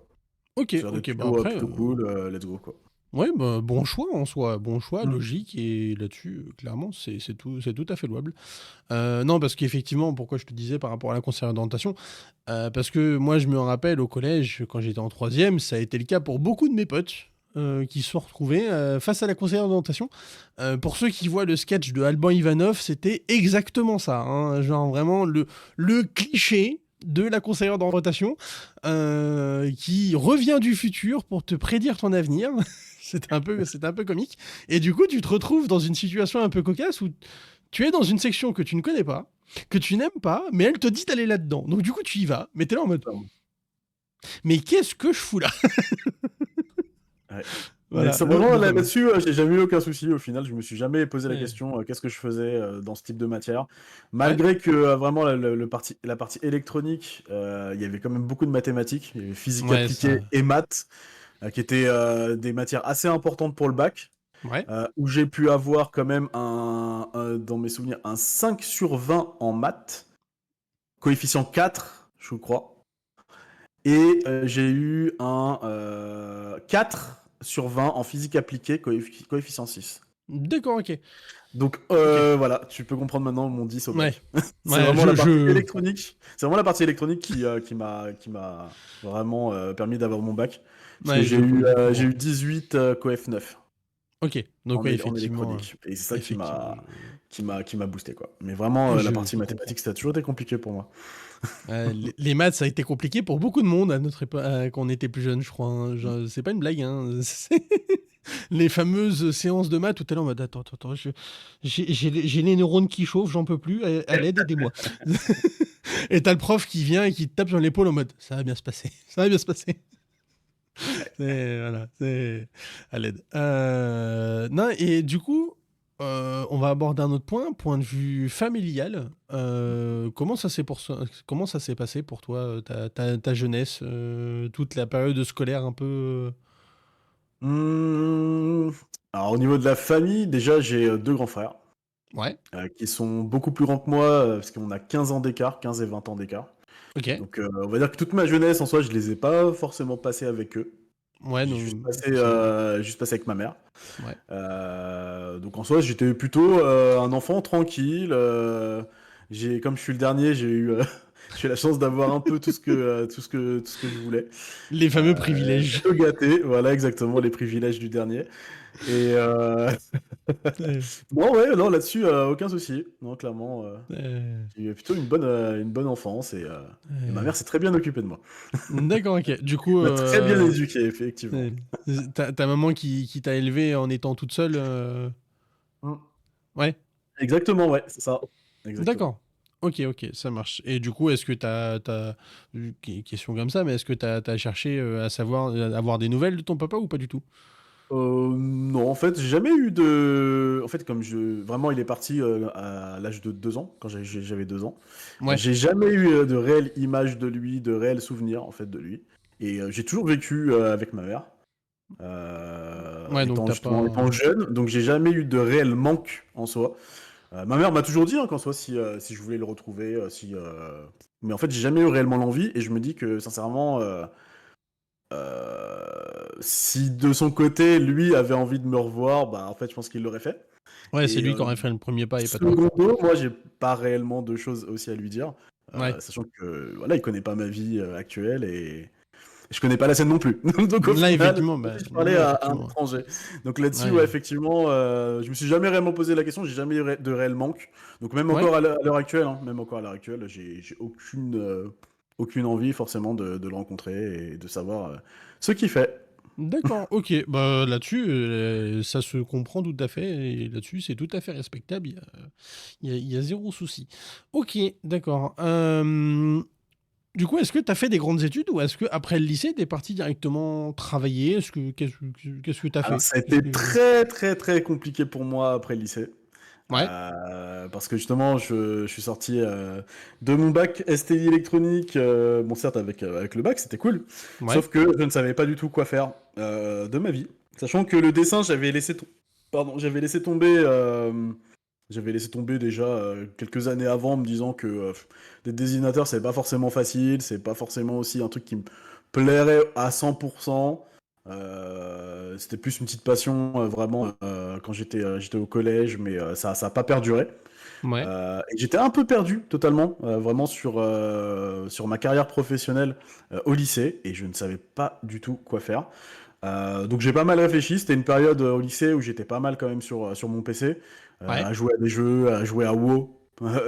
Ok, Ça a l'air d'être ok. Bah plutôt, après, plutôt cool, let's go, quoi. Ouais, bah, bon choix en soi, bon choix, Mm. logique, et là-dessus, clairement, c'est tout à fait louable. Non, parce qu'effectivement, pourquoi je te disais par rapport à la conseillère d'orientation, parce que moi, je me rappelle au collège, quand j'étais en troisième, ça a été le cas pour beaucoup de mes potes qui se sont retrouvés face à la conseillère d'orientation. Pour ceux qui voient le sketch de Alban Ivanov, c'était exactement ça, hein, genre vraiment le cliché de la conseillère d'orientation qui revient du futur pour te prédire ton avenir. C'était un peu comique. Et du coup, tu te retrouves dans une situation un peu cocasse où tu es dans une section que tu ne connais pas, que tu n'aimes pas, mais elle te dit d'aller là-dedans. Donc du coup, tu y vas, mais t'es là en mode, mais qu'est-ce que je fous là? Ouais. Mais Voilà, c'est vraiment le fameux. là-dessus, j'ai jamais eu aucun souci au final. Je me suis jamais posé la Ouais. question qu'est-ce que je faisais dans ce type de matière. Ouais. Malgré que vraiment la partie électronique, il y avait quand même beaucoup de mathématiques, il y avait physique Ouais, appliquée ça. et maths, qui étaient des matières assez importantes pour le bac, Ouais. où j'ai pu avoir quand même dans mes souvenirs un 5 sur 20 en maths, coefficient 4, je crois. Et j'ai eu un 4 sur 20 en physique appliquée, coefficient 6. D'accord, ok. Donc Ok. voilà, tu peux comprendre maintenant mon 10 au Ouais. bac. C'est Ouais, vraiment la partie je... électronique. C'est vraiment la partie électronique qui m'a vraiment permis d'avoir mon bac. Parce que Ouais, j'ai comprends. eu 18 coef 9 Ok. Donc, ouais, en effectivement. électronique. Et c'est ça Effectivement. qui m'a boosté, quoi. Mais vraiment, la Je partie comprends. mathématique, ça a toujours été compliqué pour moi. Les maths, ça a été compliqué pour beaucoup de monde à notre époque, quand on était plus jeune, je crois, hein. C'est pas une blague, hein. Les fameuses séances de maths, tout à l'heure en mode attends, j'ai les neurones qui chauffent, j'en peux plus, à l'aide, aidez-moi. Et t'as le prof qui vient et qui te tape sur l'épaule en mode ça va bien se passer, ça va bien se passer. Voilà, c'est à l'aide. Non, et du coup, on va aborder un autre point de vue familial. Comment ça s'est passé pour toi, ta jeunesse, toute la période scolaire un peu. Mmh. Alors au niveau de la famille, déjà j'ai deux grands frères Ouais, qui sont beaucoup plus grands que moi, parce qu'on a 15 ans d'écart, 15 et 20 ans d'écart. ok. Donc on va dire que toute ma jeunesse en soi, je les ai pas forcément passés avec eux. Ouais, J'ai non, juste passé avec ma mère. ouais. Donc en soi, j'étais plutôt un enfant tranquille. Comme je suis le dernier, j'ai eu, j'ai eu la chance d'avoir un peu tout ce que je voulais. Les fameux privilèges. Plutôt gâté, voilà exactement les privilèges du dernier. Et Euh, non, ouais, non, là-dessus, aucun souci. Non, clairement, euh, j'ai eu plutôt une bonne enfance et ma euh, mère s'est très bien occupée de moi. D'accord, ok. Du coup, M'a très bien éduqué, effectivement. euh, ta maman qui t'a élevé en étant toute seule. Mm. Ouais. Exactement, ouais, c'est ça. Exactement. D'accord. Ok, ok, ça marche. Et du coup, est-ce que question comme ça, mais est-ce que t'as cherché à savoir, avoir des nouvelles de ton papa ou pas du tout? Non, en fait, j'ai jamais eu de. En fait, vraiment, il est parti à l'âge de 2 ans, quand j'avais 2 ans. Ouais. J'ai jamais eu de réelles images de lui, de réels souvenirs, en fait, de lui. Et j'ai toujours vécu avec ma mère, Ouais, donc t'as étant pas. jeune, donc j'ai jamais eu de réel manque en soi. Ma mère m'a toujours dit hein, qu'en soi, si je voulais le retrouver, mais en fait, j'ai jamais eu réellement l'envie, et je me dis que, sincèrement, si de son côté, lui avait envie de me revoir, bah, en fait, je pense qu'il l'aurait fait. Ouais, c'est Et lui qui aurait fait le premier pas et pas toi. secondo, moi, j'ai pas réellement de choses aussi à lui dire, Ouais. sachant que, voilà, il connaît pas ma vie actuelle et je connais pas la sienne non plus. Donc au Là, final, effectivement, comme bah, si je parlais ouais, à un effectivement. étranger. Donc là-dessus, ouais, Ouais. effectivement, je me suis jamais réellement posé la question, j'ai jamais eu de réel manque. Donc même Ouais. encore à l'heure actuelle, hein, même encore à l'heure actuelle, j'ai aucune envie forcément de le rencontrer et de savoir ce qu'il fait. D'accord, ok. Bah là-dessus, ça se comprend tout à fait. Et là-dessus, c'est tout à fait respectable. Il y a zéro souci. Ok, d'accord. Du coup, est-ce que tu as fait des grandes études ou est-ce que après le lycée, tu es parti directement travailler? Qu'est-ce que tu as Alors fait? ça a été très très très compliqué pour moi après le lycée. Ouais, Parce que justement, je suis sorti de mon bac STI électronique, bon certes avec le bac, c'était cool, ouais, sauf que je ne savais pas du tout quoi faire de ma vie. Sachant que le dessin, j'avais laissé tomber déjà quelques années avant, en me disant que d'être dessinateur, c'est pas forcément facile, c'est pas forcément aussi un truc qui me plairait à 100%. C'était plus une petite passion, vraiment, quand j'étais au collège, mais ça a pas perduré. Ouais. Et j'étais un peu perdu totalement, vraiment sur ma carrière professionnelle au lycée, et je ne savais pas du tout quoi faire. Donc j'ai pas mal réfléchi. C'était une période au lycée où j'étais pas mal quand même sur mon PC, Ouais. à jouer à des jeux, à jouer à WoW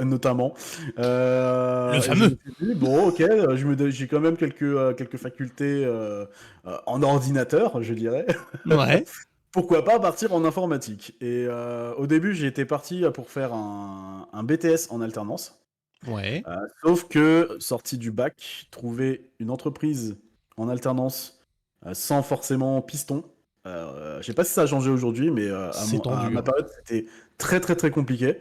notamment. Le Et je me fameux. suis dit bon, ok, j'ai quand même quelques facultés en ordinateur, je dirais. Ouais. Pourquoi pas partir en informatique? Et au début, j'ai été parti pour faire un BTS en alternance. Ouais. Sauf que, sorti du bac, trouver une entreprise en alternance sans forcément piston, je sais pas si ça a changé aujourd'hui, mais C'est à tendu, ma hein. période, c'était très très très compliqué.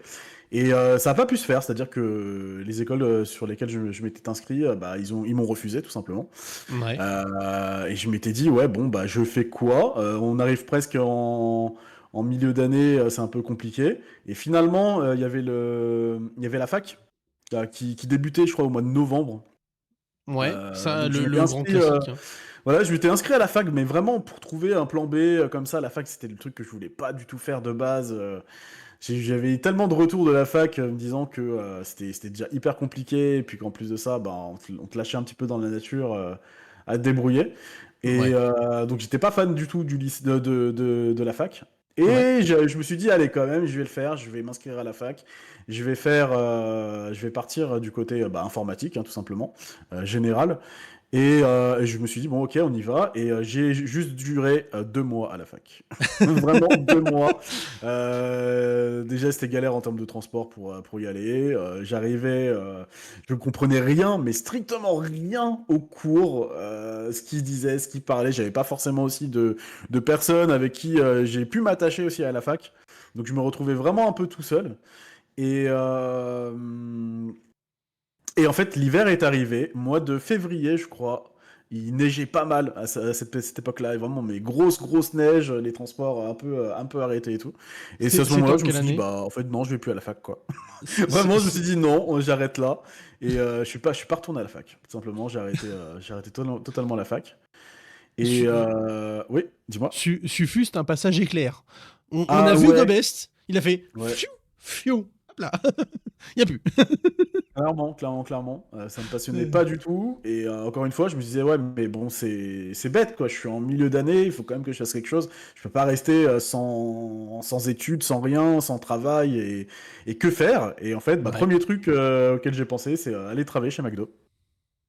Et ça n'a pas pu se faire, c'est-à-dire que les écoles sur lesquelles je m'étais inscrit, bah, ils m'ont refusé tout simplement. Ouais. Et je m'étais dit, ouais, bon, bah, je fais quoi? On arrive presque en milieu d'année, c'est un peu compliqué. Et finalement, il y avait la fac qui débutait, je crois, au mois de novembre. Ouais. Ça, Donc je m'étais le grand inscrit, classique, hein. voilà, je m'étais inscrit à la fac, mais vraiment pour trouver un plan B comme ça. La fac, c'était le truc que je voulais pas du tout faire de base. J'avais eu tellement de retours de la fac me disant que c'était déjà hyper compliqué, et puis qu'en plus de ça, bah, on te lâchait un petit peu dans la nature à te débrouiller. Et Ouais. donc j'étais pas fan du tout du lycée, de la fac. Ouais. Et je me suis dit, allez, quand même, je vais le faire, je vais m'inscrire à la fac. Je vais partir du côté bah, informatique, hein, tout simplement, général. Et je me suis dit, bon, ok, on y va. Et j'ai juste duré 2 mois à la fac. Vraiment 2 mois. Déjà, c'était galère en termes de transport pour y aller. Je ne comprenais rien, mais strictement rien au cours. Ce qu'ils disaient, ce qu'ils parlaient. J'avais pas forcément aussi de personnes avec qui j'ai pu m'attacher aussi à la fac. Donc, je me retrouvais vraiment un peu tout seul. Et, euh, et en fait, l'hiver est arrivé, mois de février, je crois. Il neigeait pas mal à cette époque-là, et vraiment, mais grosse neige, les transports un peu arrêtés et tout. Et c'est à ce C'était moment-là, en je me quelle suis dit, année? bah, en fait, non, je vais plus à la fac, quoi. C'est- c'est- Vraiment, je me suis c'est- dit, non, j'arrête là. Et je suis pas retourné à la fac. Tout simplement, j'ai arrêté totalement la fac. Et Su- oui, dis-moi. Suffus, c'est un passage éclair. On a Ah vu ouais, Gobest, il a fait ouais. fiou, fiou, hop là. Il y a plus. Clairement, ça me passionnait C'est- pas du tout. Et encore une fois, je me disais, ouais, mais bon, c'est bête, quoi. Je suis en milieu d'année, il faut quand même que je fasse quelque chose. Je peux pas rester sans études, sans rien, sans travail, et que faire? Et en fait, bah, Ouais. premier truc auquel j'ai pensé, c'est aller travailler chez McDo.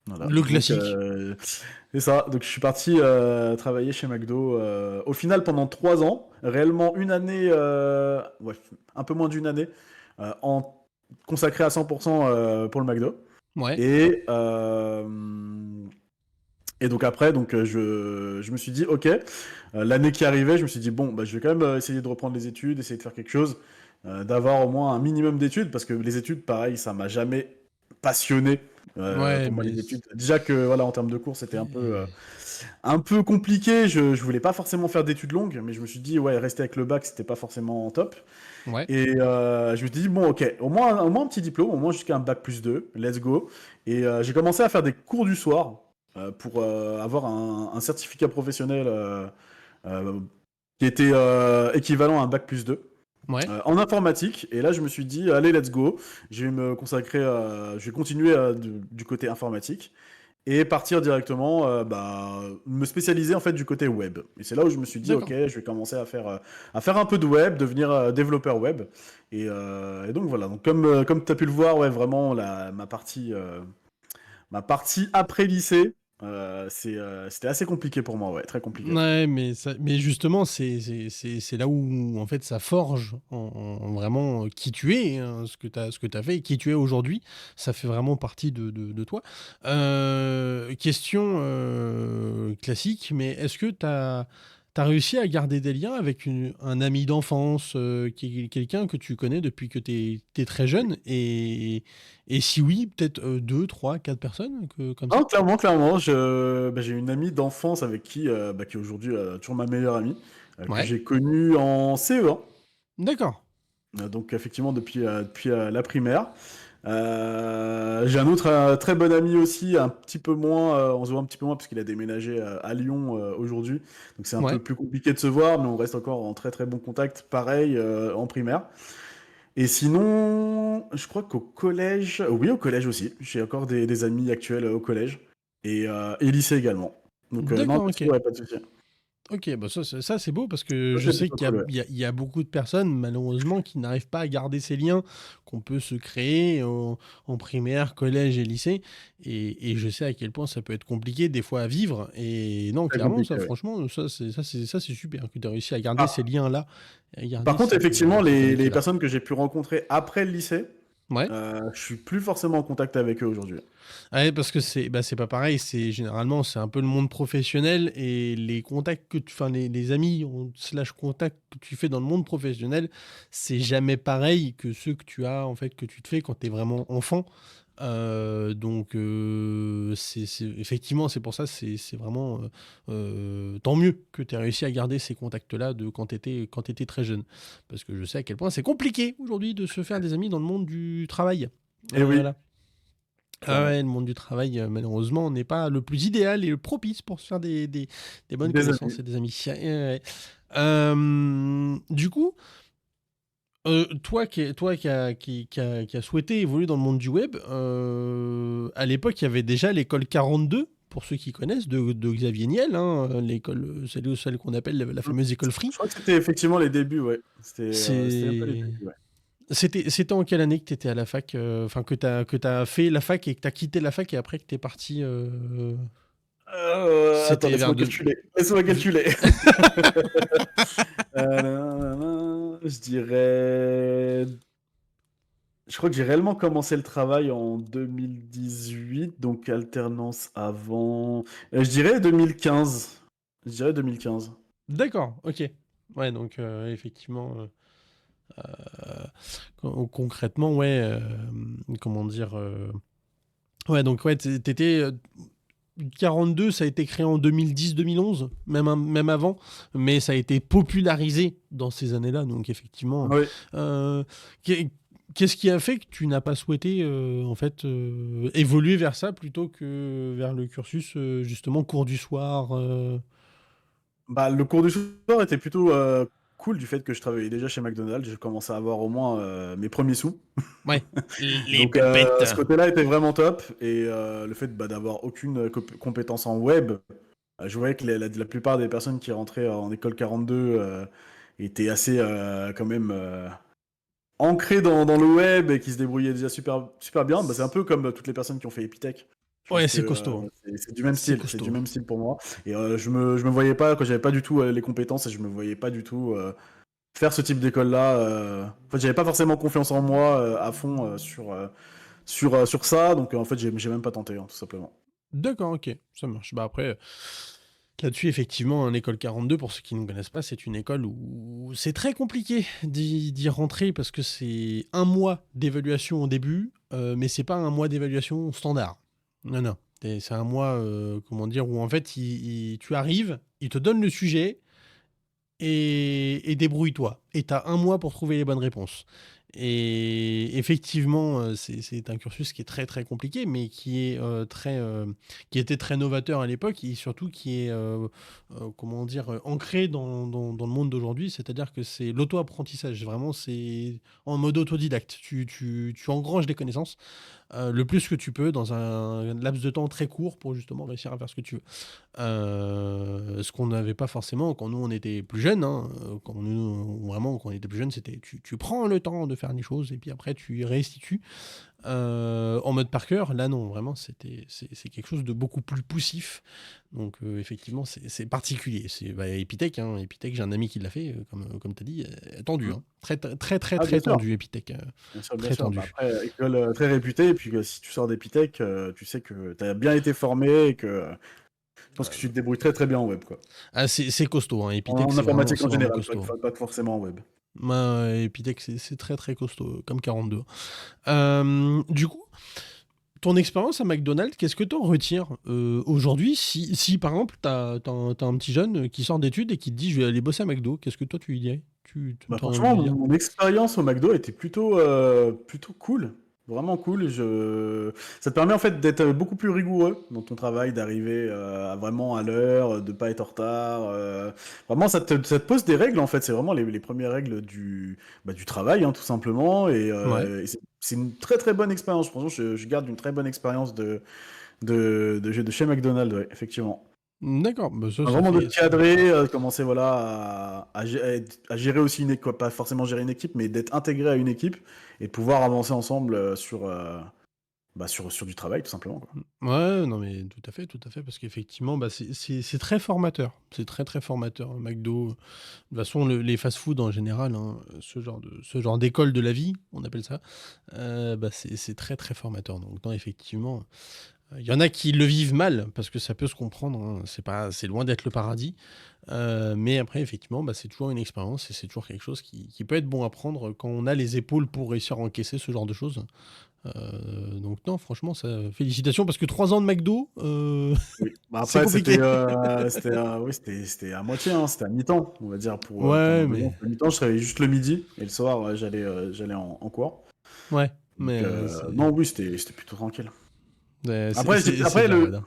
Voilà. Le Donc, classique. c'est ça. Donc, je suis parti travailler chez McDo. Au final, pendant 3 ans, réellement une année, ouais, un peu moins d'une année, en consacré à 100% pour le McDo. Ouais. Et, et donc après, je me suis dit, ok, l'année qui arrivait, je me suis dit, bon, bah, je vais quand même essayer de reprendre les études, essayer de faire quelque chose, d'avoir au moins un minimum d'études, parce que les études, pareil, ça m'a jamais passionné. Ouais, Pour moi, mais les études, déjà que voilà, en termes de cours, c'était un peu compliqué. Je voulais pas forcément faire d'études longues, mais je me suis dit, ouais, rester avec le bac, c'était pas forcément top. ouais. Et je me suis dit, bon, ok, au moins un petit diplôme, au moins jusqu'à un bac plus 2, let's go. Et j'ai commencé à faire des cours du soir pour avoir un certificat professionnel euh, qui était équivalent à un bac plus 2 Ouais. en informatique. Et là, je me suis dit, allez, let's go. Je vais continuer du côté informatique et partir directement, bah, me spécialiser en fait du côté web. Et c'est là où je me suis dit, ok, D'accord. je vais commencer à faire un peu de web, devenir développeur web. Et donc voilà. Donc comme tu as pu le voir, ouais, vraiment ma partie après lycée, c'était assez compliqué pour moi, ouais, très compliqué. Ouais, mais justement, c'est là où en fait ça forge vraiment qui tu es, hein, ce que t'as fait et qui tu es aujourd'hui. Ça fait vraiment partie de toi. Question classique, mais est-ce que t'as réussi à garder des liens avec un ami d'enfance, quelqu'un que tu connais depuis que t'es très jeune et si oui, peut-être deux, trois, quatre personnes comme Non, ça? clairement, bah, j'ai une amie d'enfance avec qui est aujourd'hui toujours ma meilleure amie, que Ouais, j'ai connue en CE1. d'accord. Donc effectivement depuis la primaire. J'ai un autre très bon ami aussi, un petit peu moins, on se voit un petit peu moins parce qu'il a déménagé à Lyon aujourd'hui. Donc c'est un peu Ouais. plus compliqué de se voir, mais on reste encore en très très bon contact, pareil, en primaire. Et sinon, je crois qu'au collège, oui, au collège aussi, j'ai encore des amis actuels au collège et lycée également. Donc non, D'accord, là-dessus, ok. ouais, pas de souci. Ok, bah ça c'est beau parce que Ça, je c'est sais plutôt qu'il y a, cool, ouais. il y a- il y a beaucoup de personnes malheureusement qui n'arrivent pas à garder ces liens qu'on peut se créer en primaire, collège et lycée. Et je sais à quel point ça peut être compliqué des fois à vivre. Et non, Très clairement, compliqué, ça ouais. franchement, ça c'est super que tu as réussi à garder ces Ah, liens-là, à par garder contre, effectivement, cette les amitié-là. personnes que j'ai pu rencontrer après le lycée, Ouais. je suis plus forcément en contact avec eux aujourd'hui. Ouais, parce que c'est pas pareil. C'est généralement c'est un peu le monde professionnel et les contacts enfin les amis slash contacts que tu fais dans le monde professionnel, c'est jamais pareil que ceux que tu as en fait que tu te fais quand tu es vraiment enfant. Donc effectivement c'est pour ça c'est vraiment tant mieux que tu aies réussi à garder ces contacts-là de quand tu étais très jeune, parce que je sais à quel point c'est compliqué aujourd'hui de se faire des amis dans le monde du travail. Et oui, Voilà. Ah clairement. ouais, le monde du travail, malheureusement, n'est pas le plus idéal et le propice pour se faire des bonnes Des amis. connaissances et des amis. Ouais, ouais. Du coup, toi qui a souhaité évoluer dans le monde du web, à l'époque, il y avait déjà l'école 42, pour ceux qui connaissent, de Xavier Niel, hein, l'école, celle qu'on appelle la Mm. fameuse école Je Free. crois que c'était effectivement les débuts, ouais. C'était un peu les C'est... débuts, ouais. C'était en quelle année que tu étais à la fac, enfin que t'as fait la fac et que t'as quitté la fac et après que t'es parti. Attends, C'était vers laisse-moi deux. calculer. Laisse-moi calculer. Nanana, je dirais. Je crois que j'ai réellement commencé le travail en 2018, donc alternance avant. Je dirais 2015. Je dirais 2015. D'accord, ok. Ouais, donc effectivement, concrètement, ouais, comment dire. Ouais, donc ouais, t'étais. 42, ça a été créé en 2010-2011, même avant, mais ça a été popularisé dans ces années-là, donc effectivement. Oui. euh, qu'est- Qu'est-ce qui a fait que tu n'as pas souhaité en fait évoluer vers ça plutôt que vers le cursus justement cours du soir Bah, le cours du soir était plutôt cool du fait que je travaillais déjà chez McDonald's. Je commençais à avoir au moins mes premiers sous. Ouais, les Donc pépettes. ce côté-là était vraiment top. Et le fait d'avoir aucune compétence en web, je voyais que la plupart des personnes qui rentraient en école 42 étaient assez quand même ancrées dans le web et qui se débrouillaient déjà super, super bien. Bah, c'est un peu comme toutes les personnes qui ont fait Epitech. Je pense Ouais, que c'est costaud, hein. c'est du même C'est style, c'est du costaud. même style pour moi. Et je me voyais pas, quand j'avais pas du tout les compétences et je me voyais pas du tout faire ce type d'école-là. En fait, j'avais pas forcément confiance en moi à fond sur ça, donc en fait, j'ai même pas tenté, hein, tout simplement. D'accord, ok, ça marche. Bah après, là-dessus, effectivement, hein, l'école 42, pour ceux qui ne connaissent pas, c'est une école où c'est très compliqué d'y rentrer parce que c'est un mois d'évaluation au début, mais c'est pas un mois d'évaluation standard. Non, non. C'est un mois, comment dire, où en fait, tu arrives, ils te donnent le sujet, et débrouille-toi. Et tu as un mois pour trouver les bonnes réponses. Et effectivement, c'est un cursus qui est très très compliqué, mais qui était très novateur à l'époque et surtout qui est, comment dire, ancré dans le monde d'aujourd'hui. C'est-à-dire que c'est l'auto-apprentissage. Vraiment, c'est en mode autodidacte. Tu engranges des connaissances le plus que tu peux dans un laps de temps très court pour justement réussir à faire ce que tu veux. Ce qu'on n'avait pas forcément quand nous on était plus jeunes, hein. Quand on était plus jeunes, c'était tu prends le temps de faire les choses et puis après tu y restitues en mode par cœur. Là non, vraiment c'est quelque chose de beaucoup plus poussif. Donc effectivement c'est particulier. C'est Epitech, hein. Epitech, j'ai un ami qui l'a fait, comme tu as dit, tendu, Mm. hein. Très très très Ah, bien très sûr, tendu Epitech, bien sûr, bien très sûr. Bah, tendu. après, école très réputée, et puis si tu sors d'Epitech, tu sais que tu as bien été formé et que je pense que tu te débrouilles très très bien en web, quoi. Ah, c'est costaud, hein. Epitech, En c'est vraiment, informatique c'est en vraiment général, costaud. pas forcément en web. Epitech, c'est très très costaud, comme 42. Du coup, ton expérience à McDonald's, qu'est-ce que tu en retires aujourd'hui si par exemple, t'as un petit jeune qui sort d'études et qui te dit je vais aller bosser à McDo, qu'est-ce que toi tu lui dirais? Tu Bah, t'aurais envie de franchement, lui dire? mon expérience au McDo était plutôt cool. Vraiment cool. Ça te permet en fait d'être beaucoup plus rigoureux dans ton travail, d'arriver vraiment à l'heure, de pas être en retard. Vraiment, ça te pose des règles en fait. C'est vraiment les premières règles du travail, hein, tout simplement. Ouais. Et c'est une très très bonne expérience. Franchement, je garde une très bonne expérience de chez McDonald's, ouais, effectivement. D'accord, bah ça Vraiment de fait. cadrer, commencer voilà, à gérer aussi une équipe, quoi. Pas forcément gérer une équipe, mais d'être intégré à une équipe et de pouvoir avancer ensemble sur du travail, tout simplement, quoi. Ouais, non mais tout à fait, parce qu'effectivement, bah, c'est très formateur. C'est très, très formateur, McDo. De toute façon, les fast-food en général, hein, ce genre d'école de la vie, on appelle ça, bah, c'est très, très formateur. Donc non, effectivement, il y en a qui le vivent mal, parce que ça peut se comprendre, hein, c'est loin d'être le paradis. Mais après, effectivement, bah, c'est toujours une expérience et c'est toujours quelque chose qui peut être bon à prendre quand on a les épaules pour réussir à encaisser ce genre de choses. Donc non, franchement, félicitations, parce que 3 ans de McDo, Oui. Bah, c'est après, compliqué. oui, c'était à moitié, hein, c'était à mi-temps, on va dire, pendant Ouais, 2 ans. mais À mi-temps, je travaillais juste le midi et le soir, j'allais en cours. ouais, mais Donc, non, oui, c'était plutôt tranquille. Après, c'est déjà raide, hein.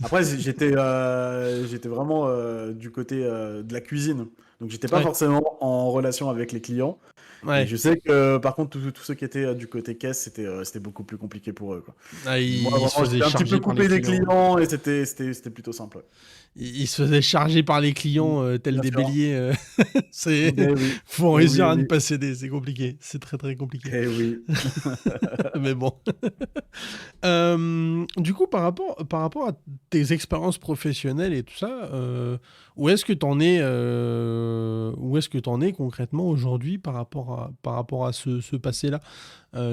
après, j'étais vraiment du côté de la cuisine. Donc, j'étais pas Ouais, forcément en relation avec les clients. Et ouais. je sais que, par contre, tous ceux qui étaient du côté caisse, c'était beaucoup plus compliqué pour eux, quoi. Ah, Et moi, il se vraiment, faisait j'étais un petit peu charger par les coupé des clients. clients et c'était plutôt simple, ouais. Il se faisait charger par les clients, tels Bien des sûr. béliers, c'est Eh oui. faut Eh oui, réussir eh à ne oui. pas céder, c'est compliqué, c'est très, très compliqué. Eh oui. Mais bon. Du coup, par rapport à tes expériences professionnelles et tout ça, où est-ce que t'en es, où est-ce que t'en es concrètement aujourd'hui par rapport à ce passé-là?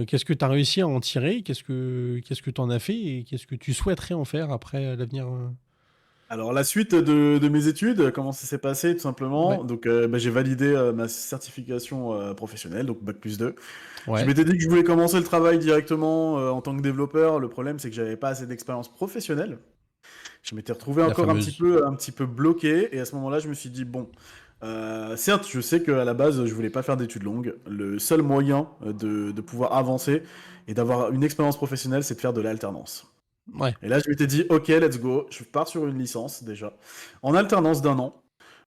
Qu'est-ce que tu as réussi à en tirer? Qu'est-ce que tu en as fait et qu'est-ce que tu souhaiterais en faire après à l'avenir? Alors, la suite de mes études, comment ça s'est passé, tout Ouais, simplement? Donc, bah, j'ai validé ma certification professionnelle, donc Bac+2. Je ouais, m'étais dit que je voulais commencer le travail directement en tant que développeur. Le problème, c'est que j'avais pas assez d'expérience professionnelle. Je m'étais retrouvé la encore fameuse. un petit peu bloqué. Et à ce moment-là, je me suis dit, bon, certes, je sais qu'à la base, je voulais pas faire d'études longues. Le seul moyen de pouvoir avancer et d'avoir une expérience professionnelle, c'est de faire de l'alternance. Ouais, Et là, je m'étais dit, ok, let's go. Je pars sur une licence déjà, en alternance d'1 an,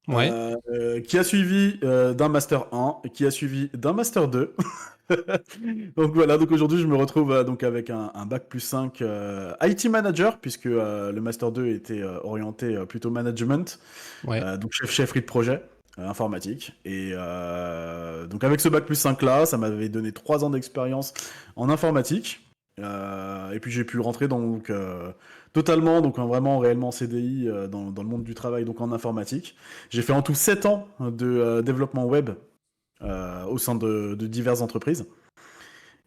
ouais. qui a suivi d'un master 1 et qui a suivi d'un master 2. Donc voilà, donc aujourd'hui je me retrouve donc avec un bac+5 IT manager, puisque le master 2 était orienté plutôt management, Ouais, donc chefferie de projet informatique. Et donc avec ce bac+5 là, ça m'avait donné 3 ans d'expérience en informatique. Et puis j'ai pu rentrer donc totalement, donc vraiment réellement CDI dans le monde du travail, donc en informatique. J'ai fait en tout 7 ans de développement web au sein de diverses entreprises.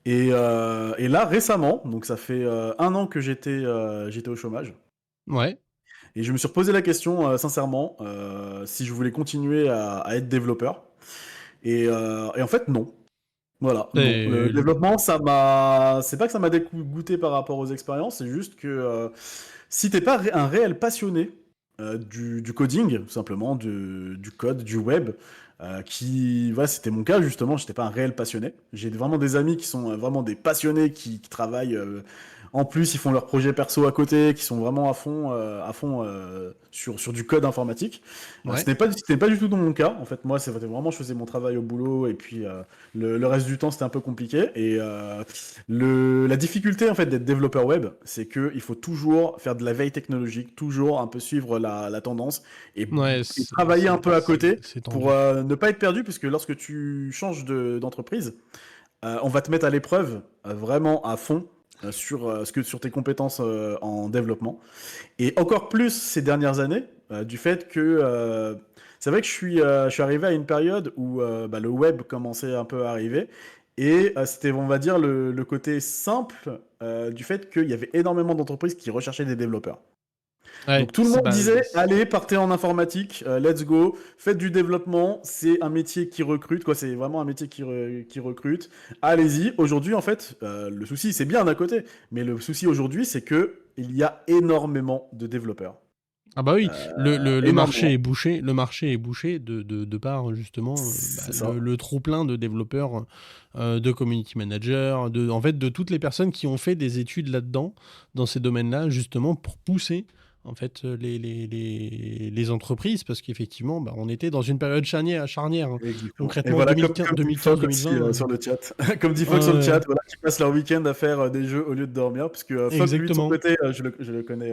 Et là, récemment, donc ça fait 1 an que j'étais au chômage, ouais. et je me suis reposé la question, sincèrement, si je voulais continuer à être développeur. Et en fait, non. Voilà, non. Le Et développement, c'est pas que ça m'a dégoûté par rapport aux expériences, c'est juste que si t'es pas un réel passionné du coding, tout simplement, du code, du web, voilà, c'était mon cas justement, j'étais pas un réel passionné. J'ai vraiment des amis qui sont vraiment des passionnés qui travaillent. En plus, ils font leurs projets perso à côté, qui sont vraiment à fond sur du code informatique. ouais, C'était pas du tout dans mon cas. En fait, moi, c'était vraiment, je faisais mon travail au boulot et puis le reste du temps, c'était un peu compliqué. Et la difficulté en fait d'être développeur web, c'est que il faut toujours faire de la veille technologique, toujours un peu suivre la tendance ouais, et travailler un peu à côté c'est pour tendu. ne pas être perdu, parce que lorsque tu changes d'entreprise, on va te mettre à l'épreuve vraiment à fond sur tes compétences en développement. Et encore plus ces dernières années, du fait que c'est vrai que je suis arrivé à une période où bah, le web commençait un peu à arriver. Et c'était, on va dire, le côté simple du fait qu'il y avait énormément d'entreprises qui recherchaient des développeurs. Ouais, Donc tout le monde disait, allez, partez en informatique, let's go, faites du développement, c'est un métier qui recrute, quoi, c'est vraiment un métier qui recrute. Allez-y. Aujourd'hui, en fait, le souci, c'est bien d'un côté, mais le souci aujourd'hui, c'est que il y a énormément de développeurs. Ah bah oui, le marché énormément. est bouché, de par justement C'est ça. le trop plein de développeurs, de community managers, en fait de toutes les personnes qui ont fait des études là-dedans, dans ces domaines-là, justement pour pousser en fait les entreprises, parce qu'effectivement bah, on était dans une période charnière, hein. Exactement. Et Concrètement voilà, comme, 2015, comme dit Fox aussi 2015-2020. sur le chat, comme dit Fox sur le Ouais, chat, voilà, qui passent leur week-end à faire des jeux au lieu de dormir, puisque Fox, lui, de son exactement. côté, je le connais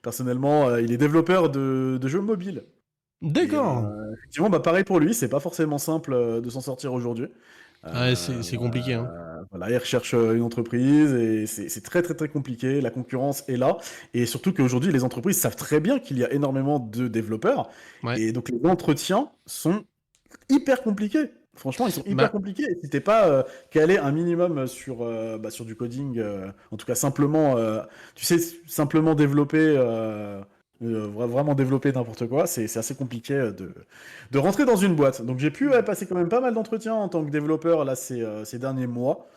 personnellement, il est développeur de jeux mobiles. Et D'accord. effectivement, bah, pareil pour lui, c'est pas forcément simple de s'en sortir aujourd'hui. Ouais, Euh, c'est compliqué, hein. voilà, il recherche une entreprise et c'est très très très compliqué. La concurrence est là et surtout qu'aujourd'hui les entreprises savent très bien qu'il y a énormément de développeurs Ouais. et donc les entretiens sont hyper compliqués. Franchement, ils sont hyper Bah, compliqués. Et si t'es pas calé un minimum sur du coding, en tout cas simplement, tu sais, simplement développer, vraiment développer n'importe quoi, c'est assez compliqué de rentrer dans une boîte. Donc j'ai pu passer quand même pas mal d'entretiens en tant que développeur là ces derniers mois.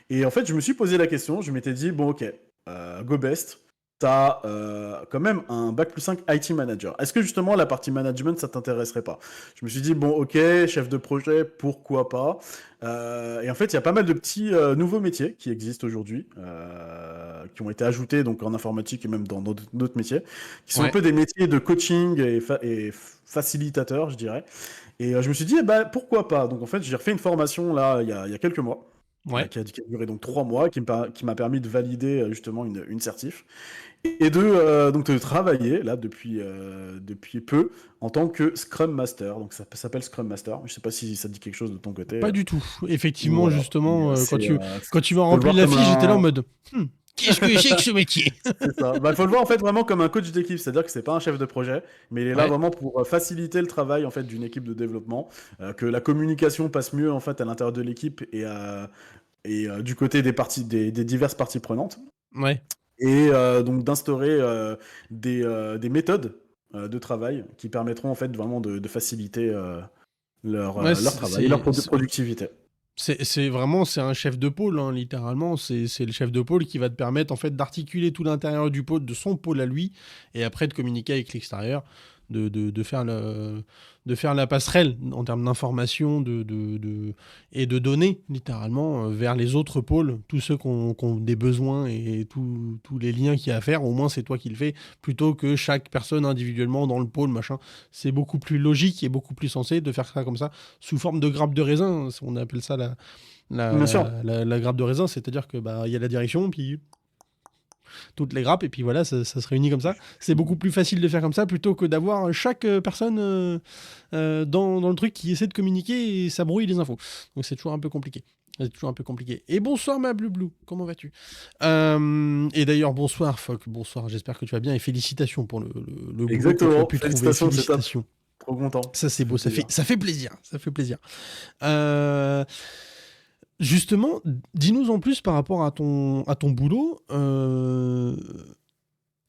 Et en fait, je me suis posé la question, je m'étais dit, bon ok, GoBest, t'as quand même un bac plus 5 IT manager. Est-ce que justement la partie management, ça t'intéresserait pas? Je me suis dit, bon ok, chef de projet, pourquoi pas? Et en fait, il y a pas mal de petits nouveaux métiers qui existent aujourd'hui, qui ont été ajoutés donc en informatique et même dans d'autres métiers, qui sont un ouais, peu des métiers de coaching et facilitateur, je dirais. Et je me suis dit, eh ben, pourquoi pas? Donc en fait, j'ai refait une formation là, il y a quelques mois ouais. qui a duré donc 3 mois, qui m'a permis de valider justement une certif et donc de travailler là depuis peu en tant que Scrum Master. Donc ça s'appelle Scrum Master. Je sais pas si ça te dit quelque chose de ton côté. Pas du tout. Effectivement, Voilà. Et, justement, quand tu m'as faut le rempli voir la comme fiche, j'étais là en un, mode qu'est-ce que c'est que ce métier? c'est ça. Bah, faut le voir en fait vraiment comme un coach d'équipe, c'est-à-dire que c'est pas un chef de projet, mais il est là Ouais, vraiment pour faciliter le travail en fait d'une équipe de développement, que la communication passe mieux en fait à l'intérieur de l'équipe et du côté des diverses parties prenantes. ouais. Et donc d'instaurer des méthodes de travail qui permettront en fait vraiment de faciliter Ouais, leur travail et leur productivité. c'est vraiment c'est un chef de pôle, hein, littéralement. C'est le chef de pôle qui va te permettre en fait d'articuler tout l'intérieur du pôle, de son pôle à lui, et après de communiquer avec l'extérieur, de faire de faire la passerelle en termes d'information et de données, littéralement, vers les autres pôles, tous ceux qui ont des besoins et tous les liens qu'il y a à faire. Au moins, c'est toi qui le fais, plutôt que chaque personne individuellement dans le pôle, machin. C'est beaucoup plus logique et beaucoup plus sensé de faire ça comme ça, sous forme de grappe de raisin. On appelle ça Bien sûr. la grappe de raisin, c'est-à-dire que bah il y a la direction, puis toutes les grappes, et puis voilà, ça se réunit comme ça. C'est beaucoup plus facile de faire comme ça plutôt que d'avoir chaque personne dans le truc qui essaie de communiquer et ça brouille les infos. Donc c'est toujours un peu compliqué. C'est toujours un peu compliqué. Et bonsoir ma Blue Blue, comment vas-tu? Et d'ailleurs bonsoir Foc, bonsoir, j'espère que tu vas bien et félicitations pour le boulot que tu as Exactement. pu trouver. Félicitations, c'est top. Félicitations. Trop content. Ça c'est Ça beau, fait plaisir. ça fait plaisir, ça fait plaisir. Euh, Justement, dis-nous en plus par rapport à ton boulot.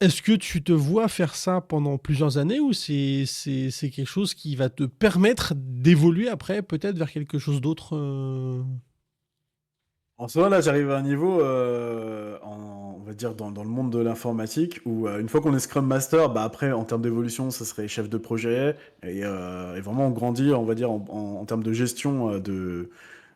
Est-ce que tu te vois faire ça pendant plusieurs années ou c'est quelque chose qui va te permettre d'évoluer après peut-être vers quelque chose d'autre En soi, là, j'arrive à un niveau, on va dire, dans le monde de l'informatique, où une fois qu'on est Scrum Master, bah après, en termes d'évolution, ça serait chef de projet, et vraiment on grandit, on va dire, en termes de gestion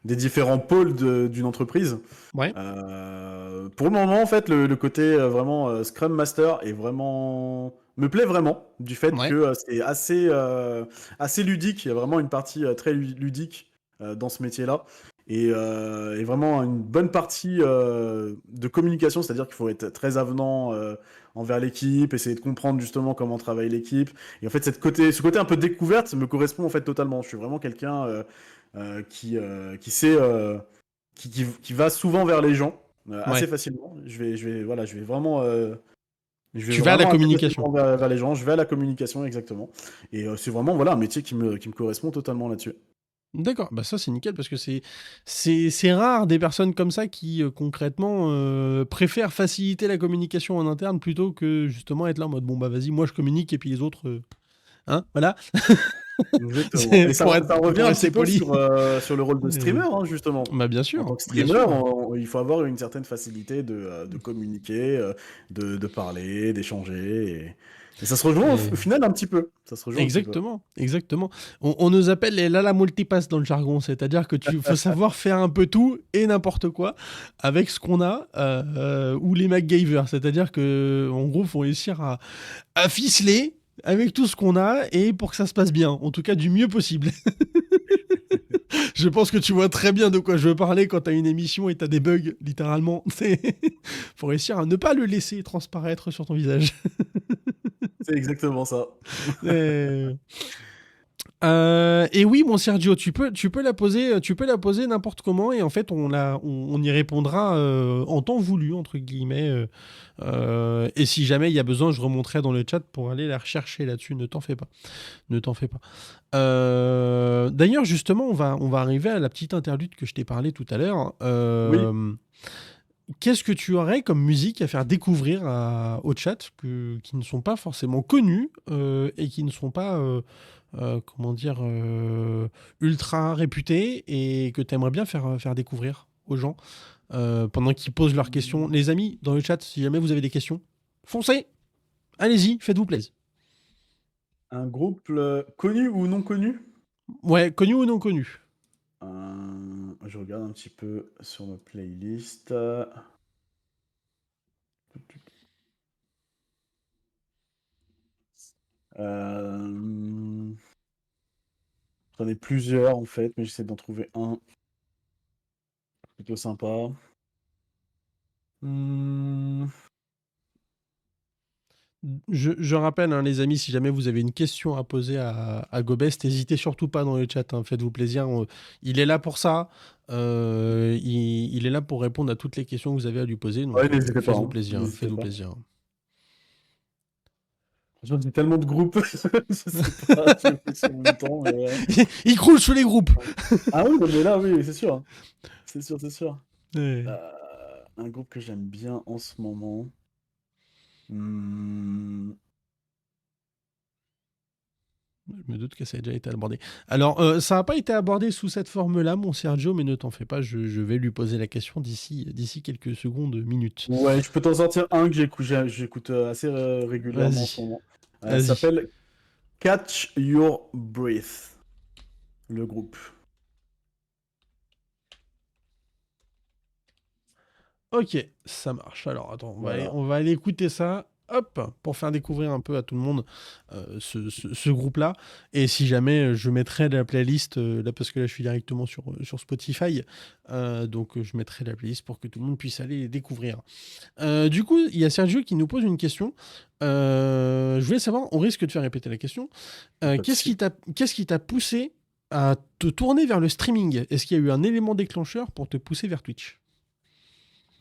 des différents pôles d'une entreprise. Ouais, Pour le moment, en fait, le côté vraiment Scrum Master est vraiment me plaît vraiment du fait que ouais, c'est assez ludique. Il y a vraiment une partie très ludique dans ce métier-là et vraiment une bonne partie de communication, c'est-à-dire qu'il faut être très avenant envers l'équipe, essayer de comprendre justement comment travaille l'équipe. Et en fait, ce côté un peu découverte me correspond en fait totalement. Je suis vraiment quelqu'un qui sait qui va souvent vers les gens assez ouais. facilement. Voilà, je vais Tu vas à la vraiment assez communication. facilement vers les gens. Je vais à la communication exactement. Et c'est vraiment voilà un métier qui me correspond totalement là-dessus. D'accord, bah ça c'est nickel parce que c'est rare des personnes comme ça qui concrètement préfèrent faciliter la communication en interne plutôt que justement être là en mode bon bah vas-y moi je communique et puis les autres hein voilà. Exactement. Et Pour ça revient un rester petit peu poli. sur le rôle de Euh, streamer, hein, justement. Bah bien En sûr, tant que bien streamer, sûr. il faut avoir une certaine facilité de communiquer, de parler, d'échanger. Et ça se rejoint au Et- final un petit peu. Ça se rejoint un petit peu. Exactement, exactement. On nous appelle les Lala Multipass dans le jargon, c'est-à-dire que tu faut savoir faire un peu tout et n'importe quoi avec ce qu'on a, ou les MacGyver, c'est-à-dire que en gros, faut réussir à ficeler avec tout ce qu'on a et pour que ça se passe bien, en tout cas du mieux possible. Je pense que tu vois très bien de quoi je veux parler quand t'as une émission et t'as des bugs, littéralement. Faut réussir à ne pas le laisser transparaître sur ton visage. C'est exactement ça. Euh, et oui, mon Sergio, tu peux la poser n'importe comment et en fait, on y répondra en temps voulu entre guillemets. Et si jamais il y a besoin, je remonterai dans le chat pour aller la rechercher là-dessus. Ne t'en fais pas, ne t'en fais pas. D'ailleurs, justement, on va arriver à la petite interlude que je t'ai parlé tout à l'heure. Oui. Qu'est-ce que tu aurais comme musique à faire découvrir au chat qui ne sont pas forcément connus et qui ne sont pas, comment dire, ultra réputés et que tu aimerais bien faire découvrir aux gens pendant qu'ils posent leurs questions. Les amis, dans le chat, si jamais vous avez des questions, foncez, allez-y, faites-vous plaisir. Un groupe connu ou non connu? Ouais, connu ou non connu. Je regarde un petit peu sur ma playlist. Euh, J'en ai plusieurs en fait, mais j'essaie d'en trouver un plutôt sympa. Hmm, Je rappelle, hein, les amis, si jamais vous avez une question à poser à Gobest, n'hésitez surtout pas dans le chat, hein, faites-vous plaisir. Il est là pour ça. Il est là pour répondre à toutes les questions que vous avez à lui poser. Ouais, Donc n'hésitez pas, faites-vous hein, plaisir. n'hésitez Faites-vous pas. plaisir. Franchement, j'ai tellement de groupes, je sais pas, je réfléchis en même temps, mais ouais. Il croule sous les groupes. Ah oui, non, mais là, oui, c'est sûr, hein. C'est sûr, c'est sûr. Ouais. Euh, un groupe que j'aime bien en ce moment. Hmm, Je me doute que ça a déjà été abordé. Alors, ça n'a pas été abordé sous cette forme-là, mon Sergio, mais ne t'en fais pas, je vais lui poser la question d'ici quelques secondes, minutes. Ouais, je peux t'en sortir un que j'écoute assez régulièrement en ce Vas-y, moment. Ça vas-y. s'appelle Catch Your Breath, le groupe. Ok, ça marche. Alors, attends, Voilà. on va aller écouter ça, hop, pour faire découvrir un peu à tout le monde ce groupe-là. Et si jamais, je mettrai la playlist, là, parce que là, je suis directement sur Spotify, donc je mettrai la playlist pour que tout le monde puisse aller les découvrir. Du coup, il y a Sergio qui nous pose une question. Je voulais savoir, on risque de faire répéter la question. Pas de souci. Qu'est-ce qui t'a poussé à te tourner vers le streaming? Est-ce qu'il y a eu un élément déclencheur pour te pousser vers Twitch?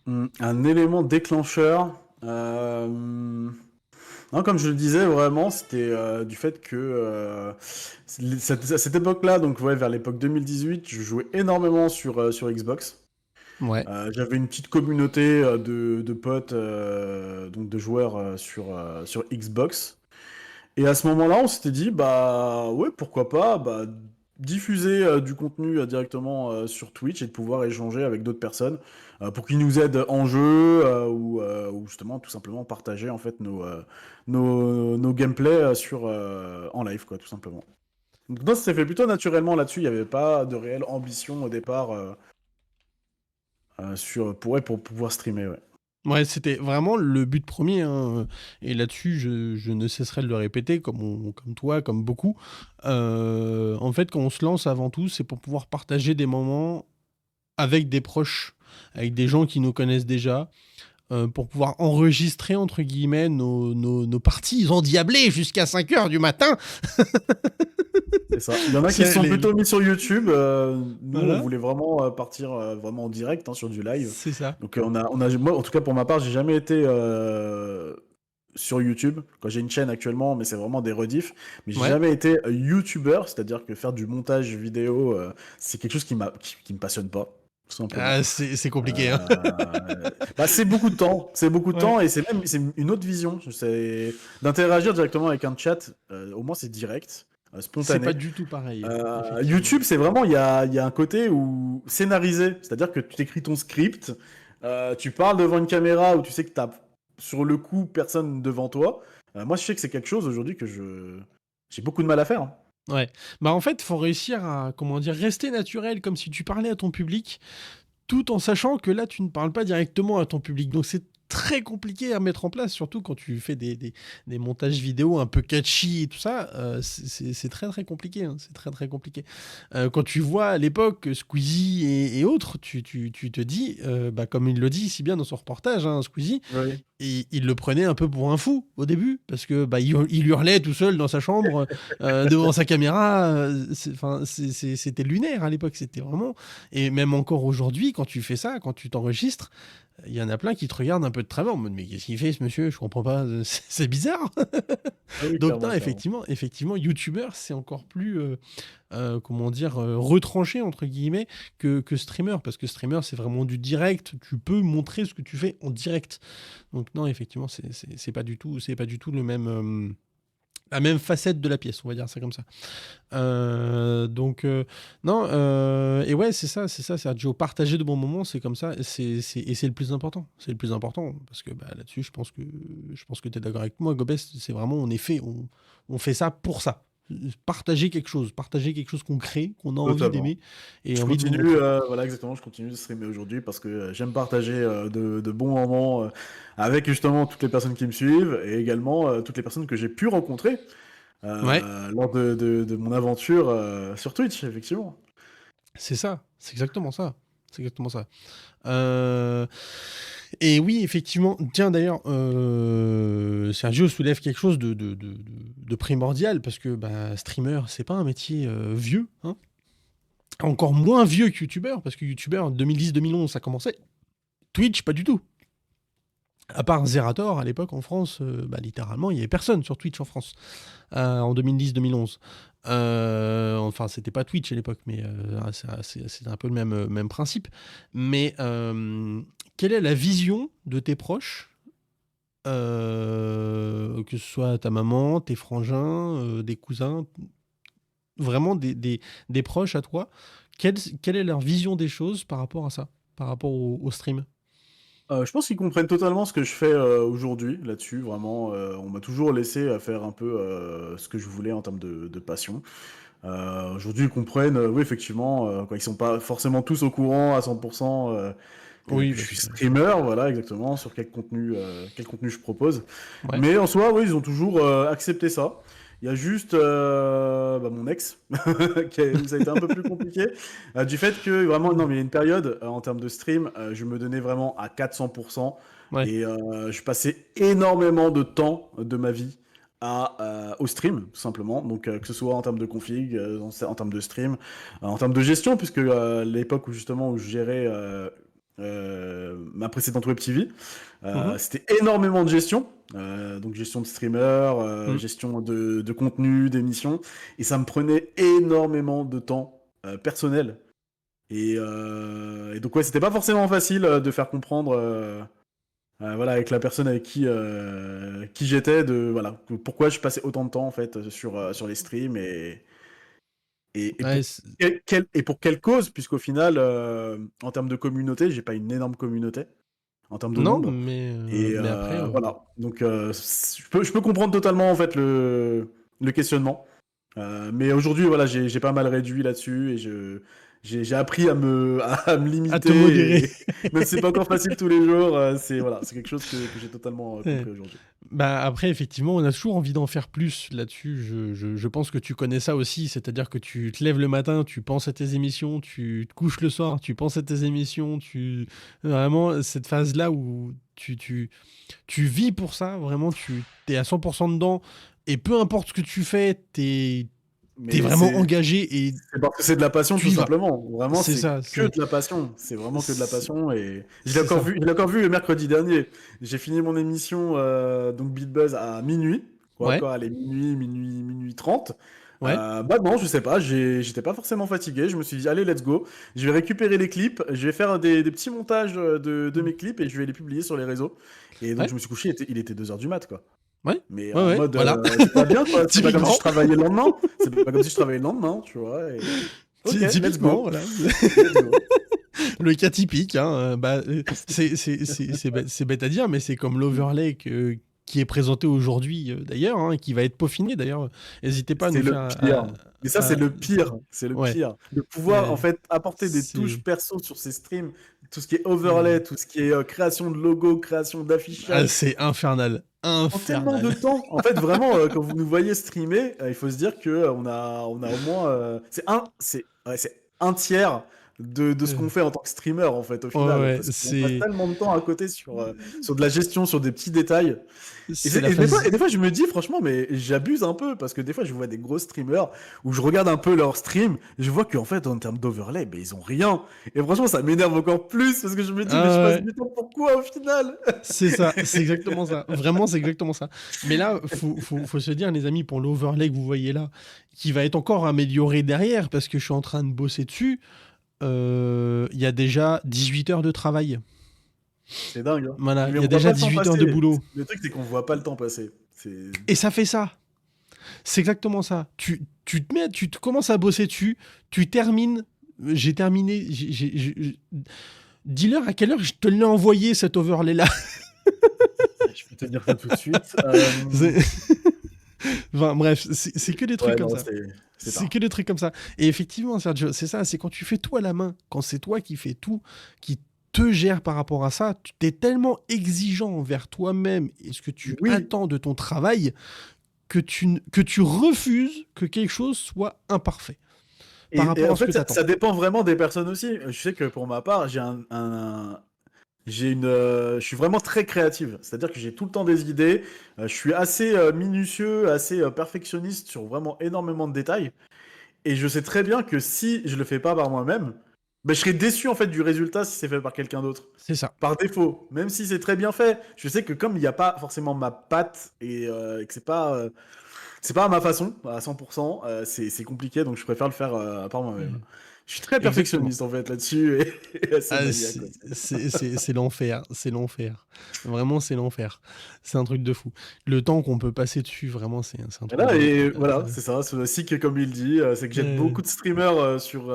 Un élément déclencheur. Non, comme je le disais, vraiment, c'était du fait que à cette époque-là, donc ouais, vers l'époque 2018, je jouais énormément sur Xbox. Ouais. J'avais une petite communauté de potes, donc de joueurs sur Xbox. Et à ce moment-là, on s'était dit, bah ouais, pourquoi pas, bah, diffuser du contenu directement sur Twitch et de pouvoir échanger avec d'autres personnes pour qu'ils nous aident en jeu ou justement tout simplement partager en fait nos gameplays en live, quoi, tout simplement. Donc non, ça s'est fait plutôt naturellement là-dessus, il n'y avait pas de réelle ambition au départ pour pouvoir streamer, ouais. Ouais, c'était vraiment le but premier, hein. Et là-dessus, je ne cesserai de le répéter, comme toi, comme beaucoup. En fait, quand on se lance avant tout, c'est pour pouvoir partager des moments avec des proches, avec des gens qui nous connaissent déjà, pour pouvoir enregistrer, entre guillemets, nos parties endiablées jusqu'à 5 heures du matin. C'est ça. Il y en a qui se C'est sont plutôt mis sur YouTube. Nous, on Voilà, voulait vraiment partir vraiment en direct, hein, sur du live. c'est ça. Donc, moi, en tout cas, pour ma part, j'ai jamais été sur YouTube. Quand j'ai une chaîne actuellement, mais c'est vraiment des rediffs. Mais j'ai Ouais. jamais été YouTuber, c'est-à-dire que faire du montage vidéo, c'est quelque chose qui me passionne pas, tout simplement. Ah, c'est compliqué, hein. Bah, c'est beaucoup de temps, c'est beaucoup de Ouais. temps et c'est une autre vision. C'est d'interagir directement avec un chat. Au moins c'est direct. C'est pas spontané. du tout pareil, effectivement. YouTube, c'est vraiment, il y a un côté où scénarisé, c'est-à-dire que tu t'écris ton script, tu parles devant une caméra où tu sais que t'as sur le coup personne devant toi. Moi, je sais que c'est quelque chose aujourd'hui que j'ai beaucoup de mal à faire, hein. Ouais. Bah, en fait, faut réussir à, comment dire, rester naturel, comme si tu parlais à ton public, tout en sachant que là, tu ne parles pas directement à ton public. Donc, c'est très compliqué à mettre en place, surtout quand tu fais des montages vidéo un peu catchy et tout ça. C'est très, très compliqué, hein. C'est très, très compliqué. Quand tu vois à l'époque Squeezie et autres, tu te dis, bah, comme il le dit si bien dans son reportage, hein, Squeezie, Oui. il le prenait un peu pour un fou au début, parce que bah, il hurlait tout seul dans sa chambre, devant sa caméra. C'était lunaire à l'époque, c'était vraiment. Et même encore aujourd'hui, quand tu fais ça, quand tu t'enregistres, il y en a plein qui te regardent un peu de travers en mode mais qu'est-ce qu'il fait ce monsieur? Je comprends pas, c'est bizarre. Ah oui, Donc non, clairement, clairement. effectivement, youtubeur, c'est encore plus, comment dire, retranché entre guillemets que streamer, parce que streamer, c'est vraiment du direct. Tu peux montrer ce que tu fais en direct. Donc non, effectivement, c'est pas du tout le même, la même facette de la pièce, on va dire ça comme ça. Non, et ouais, c'est ça, Sergio. Partager de bons moments, c'est comme ça, et c'est le plus important. C'est le plus important, parce que bah, là-dessus, je pense que tu es d'accord avec moi, Gobest, c'est vraiment, on fait ça pour ça. Partager quelque chose qu'on crée, qu'on a envie Totalement. d'aimer, et Je envie de vous continue, montrer. voilà exactement, je continue de streamer aujourd'hui parce que j'aime partager de bons moments avec justement toutes les personnes qui me suivent et également toutes les personnes que j'ai pu rencontrer Ouais, lors de mon aventure sur Twitch, effectivement. c'est ça, c'est exactement ça. C'est exactement ça. Euh, Et oui, effectivement. Tiens, d'ailleurs, Sergio soulève quelque chose de primordial, parce que bah, streamer, c'est pas un métier vieux, hein. Encore moins vieux que youtubeur, parce que youtubeur, en 2010-2011, ça commençait. Twitch, pas du tout. À part Zerator, à l'époque, en France, bah, littéralement, il y avait personne sur Twitch en France, en 2010-2011. Enfin, c'était pas Twitch à l'époque, mais c'est un peu le même principe. Mais quelle est la vision de tes proches, que ce soit ta maman, tes frangins, des cousins, vraiment des proches à toi, quelle est leur vision des choses par rapport à ça, par rapport au stream? Je pense qu'ils comprennent totalement ce que je fais aujourd'hui là-dessus, vraiment. On m'a toujours laissé faire un peu ce que je voulais en termes de passion. Aujourd'hui, ils comprennent, oui, effectivement, quoi, ils sont pas forcément tous au courant à 100% Oui, que je parce suis que... streamer, voilà, exactement, sur quel contenu je propose. Ouais. Mais en soi, oui, ils ont toujours accepté ça. Il y a juste bah, mon ex, où ça a été un peu plus compliqué, du fait que vraiment, non, mais il y a une période en termes de stream, je me donnais vraiment à 400% Ouais. et je passais énormément de temps de ma vie au stream, tout simplement. Donc, que ce soit en termes de config, en termes de stream, en termes de gestion, puisque l'époque où je gérais ma précédente Web TV, Mhm. c'était énormément de gestion. Donc gestion de streamer, Mm. gestion de contenu, d'émissions, et ça me prenait énormément de temps personnel. Et donc ouais, c'était pas forcément facile de faire comprendre, voilà, avec la personne avec qui j'étais, de pourquoi je passais autant de temps en fait sur les streams et Ouais, pour et pour quelle cause, puisqu'au final, en termes de communauté, j'ai pas une énorme communauté en termes de non, nombre. Et mais après... voilà. Donc, je peux comprendre totalement en fait le questionnement. Mais aujourd'hui, voilà, j'ai pas mal réduit là-dessus et j'ai appris à me à te modérer. limiter. Et même si c'est pas encore facile tous les jours, c'est quelque chose que j'ai totalement Ouais. compris aujourd'hui. Bah après, effectivement, on a toujours envie d'en faire plus là-dessus. Je pense que tu connais ça aussi, c'est-à-dire que tu te lèves le matin, tu penses à tes émissions, tu te couches le soir, tu penses à tes émissions, vraiment, cette phase-là où tu vis pour ça, vraiment, tu es à 100% dedans, et peu importe ce que tu fais, t'es Mais vraiment engagé, et c'est parce que c'est de la passion, tu tout y vas. simplement. Vraiment, C'est c'est ça, que de la passion. C'est vraiment que de la c'est passion. Et c'est ça. je l'ai encore vu le mercredi dernier. J'ai fini mon émission, donc Beat Buzz à minuit. Quoi, Ouais, encore, allez, minuit 30. ouais, Bah non, je sais pas, j'étais pas forcément fatigué. Je me suis dit, allez, let's go. Je vais récupérer les clips. Je vais faire des petits montages de mes clips et je vais les publier sur les réseaux. Et donc, ouais. je me suis couché, il était 2 heures du mat, quoi. Ouais, Mais ouais, en ouais, mode, voilà. c'est pas bien, quoi. C'est pas comme si Typiquement. je travaillais le lendemain. C'est pas comme si je travaillais le lendemain, tu vois. Ok, let's Typiquement, go. voilà. Let's go. Le cas typique, hein, c'est bête à dire, mais c'est comme l'overlay qui est présenté aujourd'hui, d'ailleurs, hein, et qui va être peaufiné, d'ailleurs. N'hésitez pas à C'est nous le faire... pire. Mais ça, c'est le ça. pire. C'est le Ouais, pire. De pouvoir, en mais fait, apporter des touches c'est... perso sur ces streams, tout ce qui est overlay, tout ce qui est création de logo, création d'affichage, C'est infernal. prend tellement de Infernal. temps. En fait, vraiment, quand vous nous voyez streamer, il faut se dire que on a au moins, c'est un tiers de ce qu'on fait en tant que streamer, en fait, au Ouais, final, ouais, parce qu'on passe tellement de temps à côté sur de la gestion, sur des petits détails. Et, c'est la des phase... fois, je me dis, franchement, mais j'abuse un peu, parce que des fois, je vois des gros streamers où je regarde un peu leur stream, et je vois qu'en fait, en termes d'overlay, ben, ils ont rien. Et franchement, ça m'énerve encore plus, parce que je me dis, mais je Ah passe ouais, du temps pourquoi, au final? c'est ça, c'est exactement ça. Vraiment, c'est exactement ça. Mais là, faut se dire, les amis, pour l'overlay que vous voyez là, qui va être encore amélioré derrière, parce que je suis en train de bosser dessus, il y a déjà 18 heures de travail. C'est dingue, hein. Voilà, il Mais y a on voit pas déjà le temps 18 heures de passer. boulot. Le truc, c'est qu'on voit pas le temps passer. C'est... Et ça fait ça. C'est exactement ça. Tu te commences à bosser dessus, tu termines. J'ai terminé. Dis-leur à quelle heure je te l'ai envoyé cet overlay là. Je peux te dire ça tout de suite. Enfin, bref, c'est que des trucs Ouais, comme non, ça. c'est C'est tard. que des trucs comme ça. Et effectivement, Sergio, c'est ça, c'est quand tu fais tout à la main, quand c'est toi qui fais tout, qui te gère par rapport à ça, tu es tellement exigeant envers toi-même et ce que tu Oui, attends de ton travail que tu refuses que quelque chose soit imparfait par et rapport en à ce que fait, tu ça attends. dépend vraiment des personnes aussi. Je sais que pour ma part, je suis vraiment très créative. C'est-à-dire que j'ai tout le temps des idées. Je suis assez minutieux, assez perfectionniste sur vraiment énormément de détails. Et je sais très bien que si je le fais pas par moi-même, ben, je serais déçu en fait du résultat si c'est fait par quelqu'un d'autre. C'est ça. Par défaut, même si c'est très bien fait, je sais que comme il n'y a pas forcément ma patte et que c'est pas à ma façon à 100%, c'est compliqué, donc je préfère le faire par moi-même. Ouais. Je suis très Exactement. perfectionniste en fait là-dessus et assez Ah, maniaque aussi. c'est l'enfer, c'est l'enfer. Vraiment, c'est l'enfer. C'est un truc de fou. Le temps qu'on peut passer dessus, vraiment, c'est un truc Voilà, de ouf. et voilà, c'est ça. C'est aussi que, comme il dit, c'est que j'aide Euh, beaucoup de streamers sur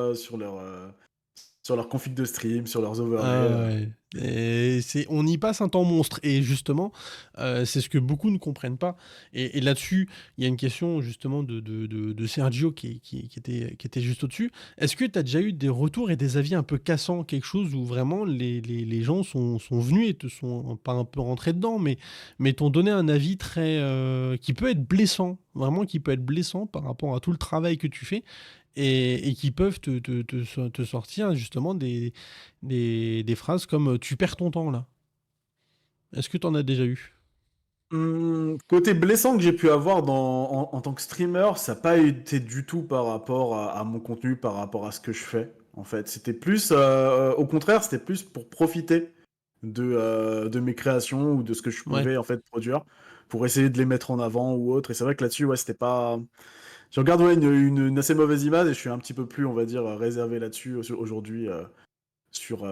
leur config de stream, sur leurs overlays. Ah ouais. Et on y passe un temps monstre. Et justement, c'est ce que beaucoup ne comprennent pas. Et là-dessus, il y a une question justement de Sergio qui était juste au-dessus. Est-ce que tu as déjà eu des retours et des avis un peu cassants, quelque chose où vraiment les gens sont venus et te sont pas un peu rentrés dedans, mais t'ont donné un avis très qui peut être blessant, vraiment qui peut être blessant par rapport à tout le travail que tu fais et qui peuvent te sortir justement des phrases comme tu perds ton temps là. Est-ce que tu en as déjà eu? Côté blessant que j'ai pu avoir en tant que streamer, ça n'a pas été du tout par rapport à mon contenu, par rapport à ce que je fais. En fait, c'était plus, au contraire, c'était plus pour profiter de mes créations ou de ce que je Ouais. pouvais en fait produire, pour essayer de les mettre en avant ou autre. Et c'est vrai que là-dessus, ouais, c'était pas. Je regarde ouais, une assez mauvaise image et je suis un petit peu plus, on va dire, réservé là-dessus aujourd'hui sur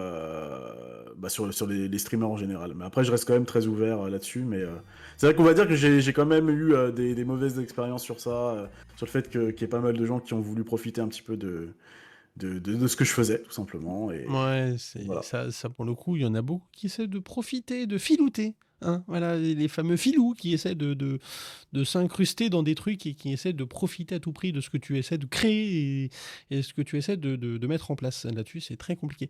les streamers en général. Mais après, je reste quand même très ouvert là-dessus. Mais c'est vrai qu'on va dire que j'ai quand même eu des mauvaises expériences sur ça, sur le fait qu'il y ait pas mal de gens qui ont voulu profiter un petit peu de ce que je faisais, tout simplement. Et Ouais, c'est voilà. ça pour le coup, il y en a beaucoup qui essaient de profiter, de filouter. Hein, voilà, les fameux filous qui essaient de s'incruster dans des trucs et qui essaient de profiter à tout prix de ce que tu essaies de créer et ce que tu essaies de mettre en place. Là-dessus, c'est très compliqué.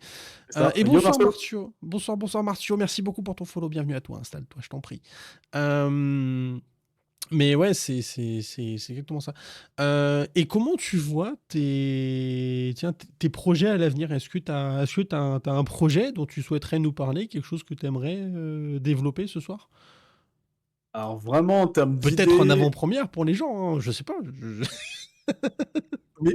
C'est ça. Et Yo, bonsoir Marceau. Martio. Bonsoir Martio. Merci beaucoup pour ton follow. Bienvenue à toi. Installe-toi, je t'en prie. Euh, mais ouais, c'est exactement ça. Et comment tu vois tes projets à l'avenir? Est-ce que t'as un projet dont tu souhaiterais nous parler, quelque chose que tu aimerais développer ce soir? Alors vraiment, en termes Peut-être en d'idées, avant-première pour les gens, hein, je sais pas.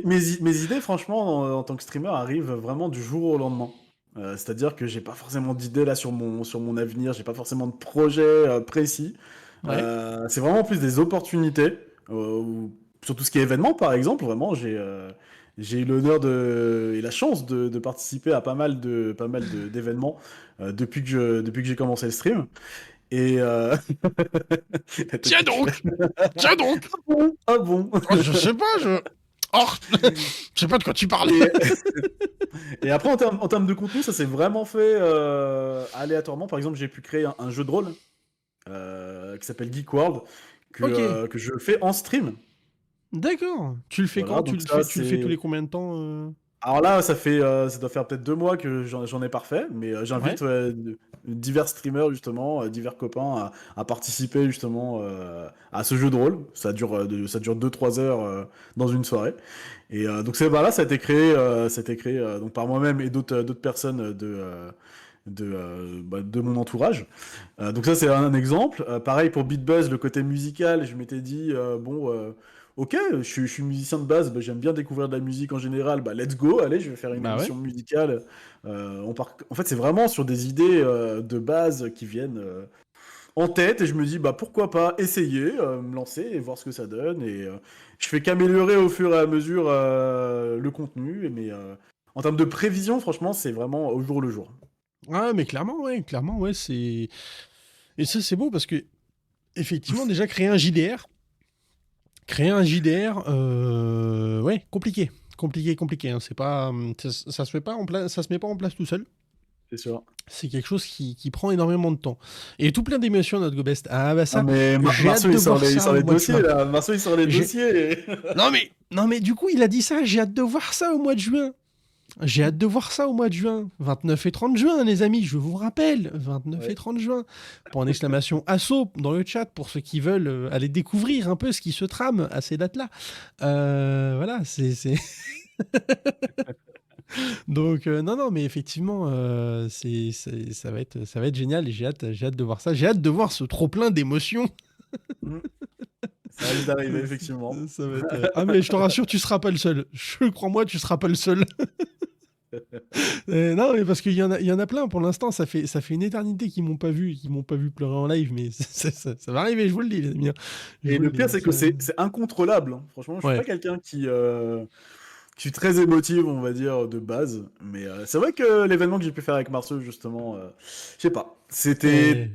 mes idées, franchement, en tant que streamer, arrivent vraiment du jour au lendemain. C'est-à-dire que j'ai pas forcément d'idées là sur mon avenir, j'ai pas forcément de projet précis. Ouais, C'est vraiment plus des opportunités, sur tout ce qui est événement, par exemple. Vraiment, j'ai eu l'honneur et la chance de participer à pas mal d'événements depuis que j'ai commencé le stream. Et la tête Tiens que tu donc! fais. Tiens donc! Ah bon? Oh, je sais pas, Oh, je sais pas de quoi tu parles. Et, et après, en termes de contenu, ça s'est vraiment fait aléatoirement. Par exemple, j'ai pu créer un jeu de rôle qui s'appelle Geek World Ok, que je fais en stream. d'accord. Tu le fais Voilà, quand? donc ça, Tu le fais tous c'est. les combien de temps Alors là, ça doit faire peut-être 2 mois que j'en ai pas refait, mais Ouais. j'invite divers streamers, justement, divers copains à participer, justement, à ce jeu de rôle. Ça dure 2-3 heures dans une soirée. Et donc, là, ça a été créé donc par moi-même et d'autres personnes de mon entourage. Donc ça, c'est un exemple. Pareil pour BeatBuzz, le côté musical, je m'étais dit, ok, je suis musicien de base, bah, j'aime bien découvrir de la musique en général, bah, let's go, allez, je vais faire une Bah ouais. émission musicale. En fait, c'est vraiment sur des idées de base qui viennent en tête, et je me dis, bah, pourquoi pas essayer, me lancer et voir ce que ça donne. Et je fais qu'améliorer au fur et à mesure le contenu, mais en termes de prévision, franchement, c'est vraiment au jour le jour. Ouais, mais clairement, ouais, c'est. Et ça, c'est beau parce que, effectivement, déjà, ouais, compliqué, hein. C'est pas, ça se fait pas en place, ça se met pas en place tout seul. C'est sûr. C'est quelque chose qui prend énormément de temps. Et tout plein d'émotions, notre GoBest. Ah bah Ah, ça, mais j'ai hâte Marceau, de voir il ça sort au les mois de dossiers, juin. là. Marceau, il sort les J'ai- dossiers. Non mais, du coup, il a dit ça, j'ai hâte de voir ça au mois de juin. J'ai hâte de voir ça au mois de juin. 29 et 30 juin, les amis, je vous rappelle. 29 et Ouais. 30 juin. Point d'exclamation assaut dans le chat pour ceux qui veulent aller découvrir un peu ce qui se trame à ces dates-là. Voilà, c'est... Donc, non, mais effectivement, ça va être génial et j'ai hâte de voir ça. J'ai hâte de voir ce trop-plein d'émotions. Mm. Ça risque d'arriver, effectivement. Ça va être... Ah, mais je te rassure, tu seras pas le seul. Crois-moi, tu seras pas le seul. Non, mais parce qu'il y en a plein pour l'instant. Ça fait une éternité qu'ils m'ont pas vu pleurer en live, mais ça va arriver, je vous le dis, les amis, hein. Je Et vous le le pire, dis. c'est que c'est incontrôlable, hein. Franchement, je suis Ouais. pas quelqu'un qui suis très émotif, on va dire, de base. Mais c'est vrai que l'événement que j'ai pu faire avec Marceau, justement, je sais pas. Et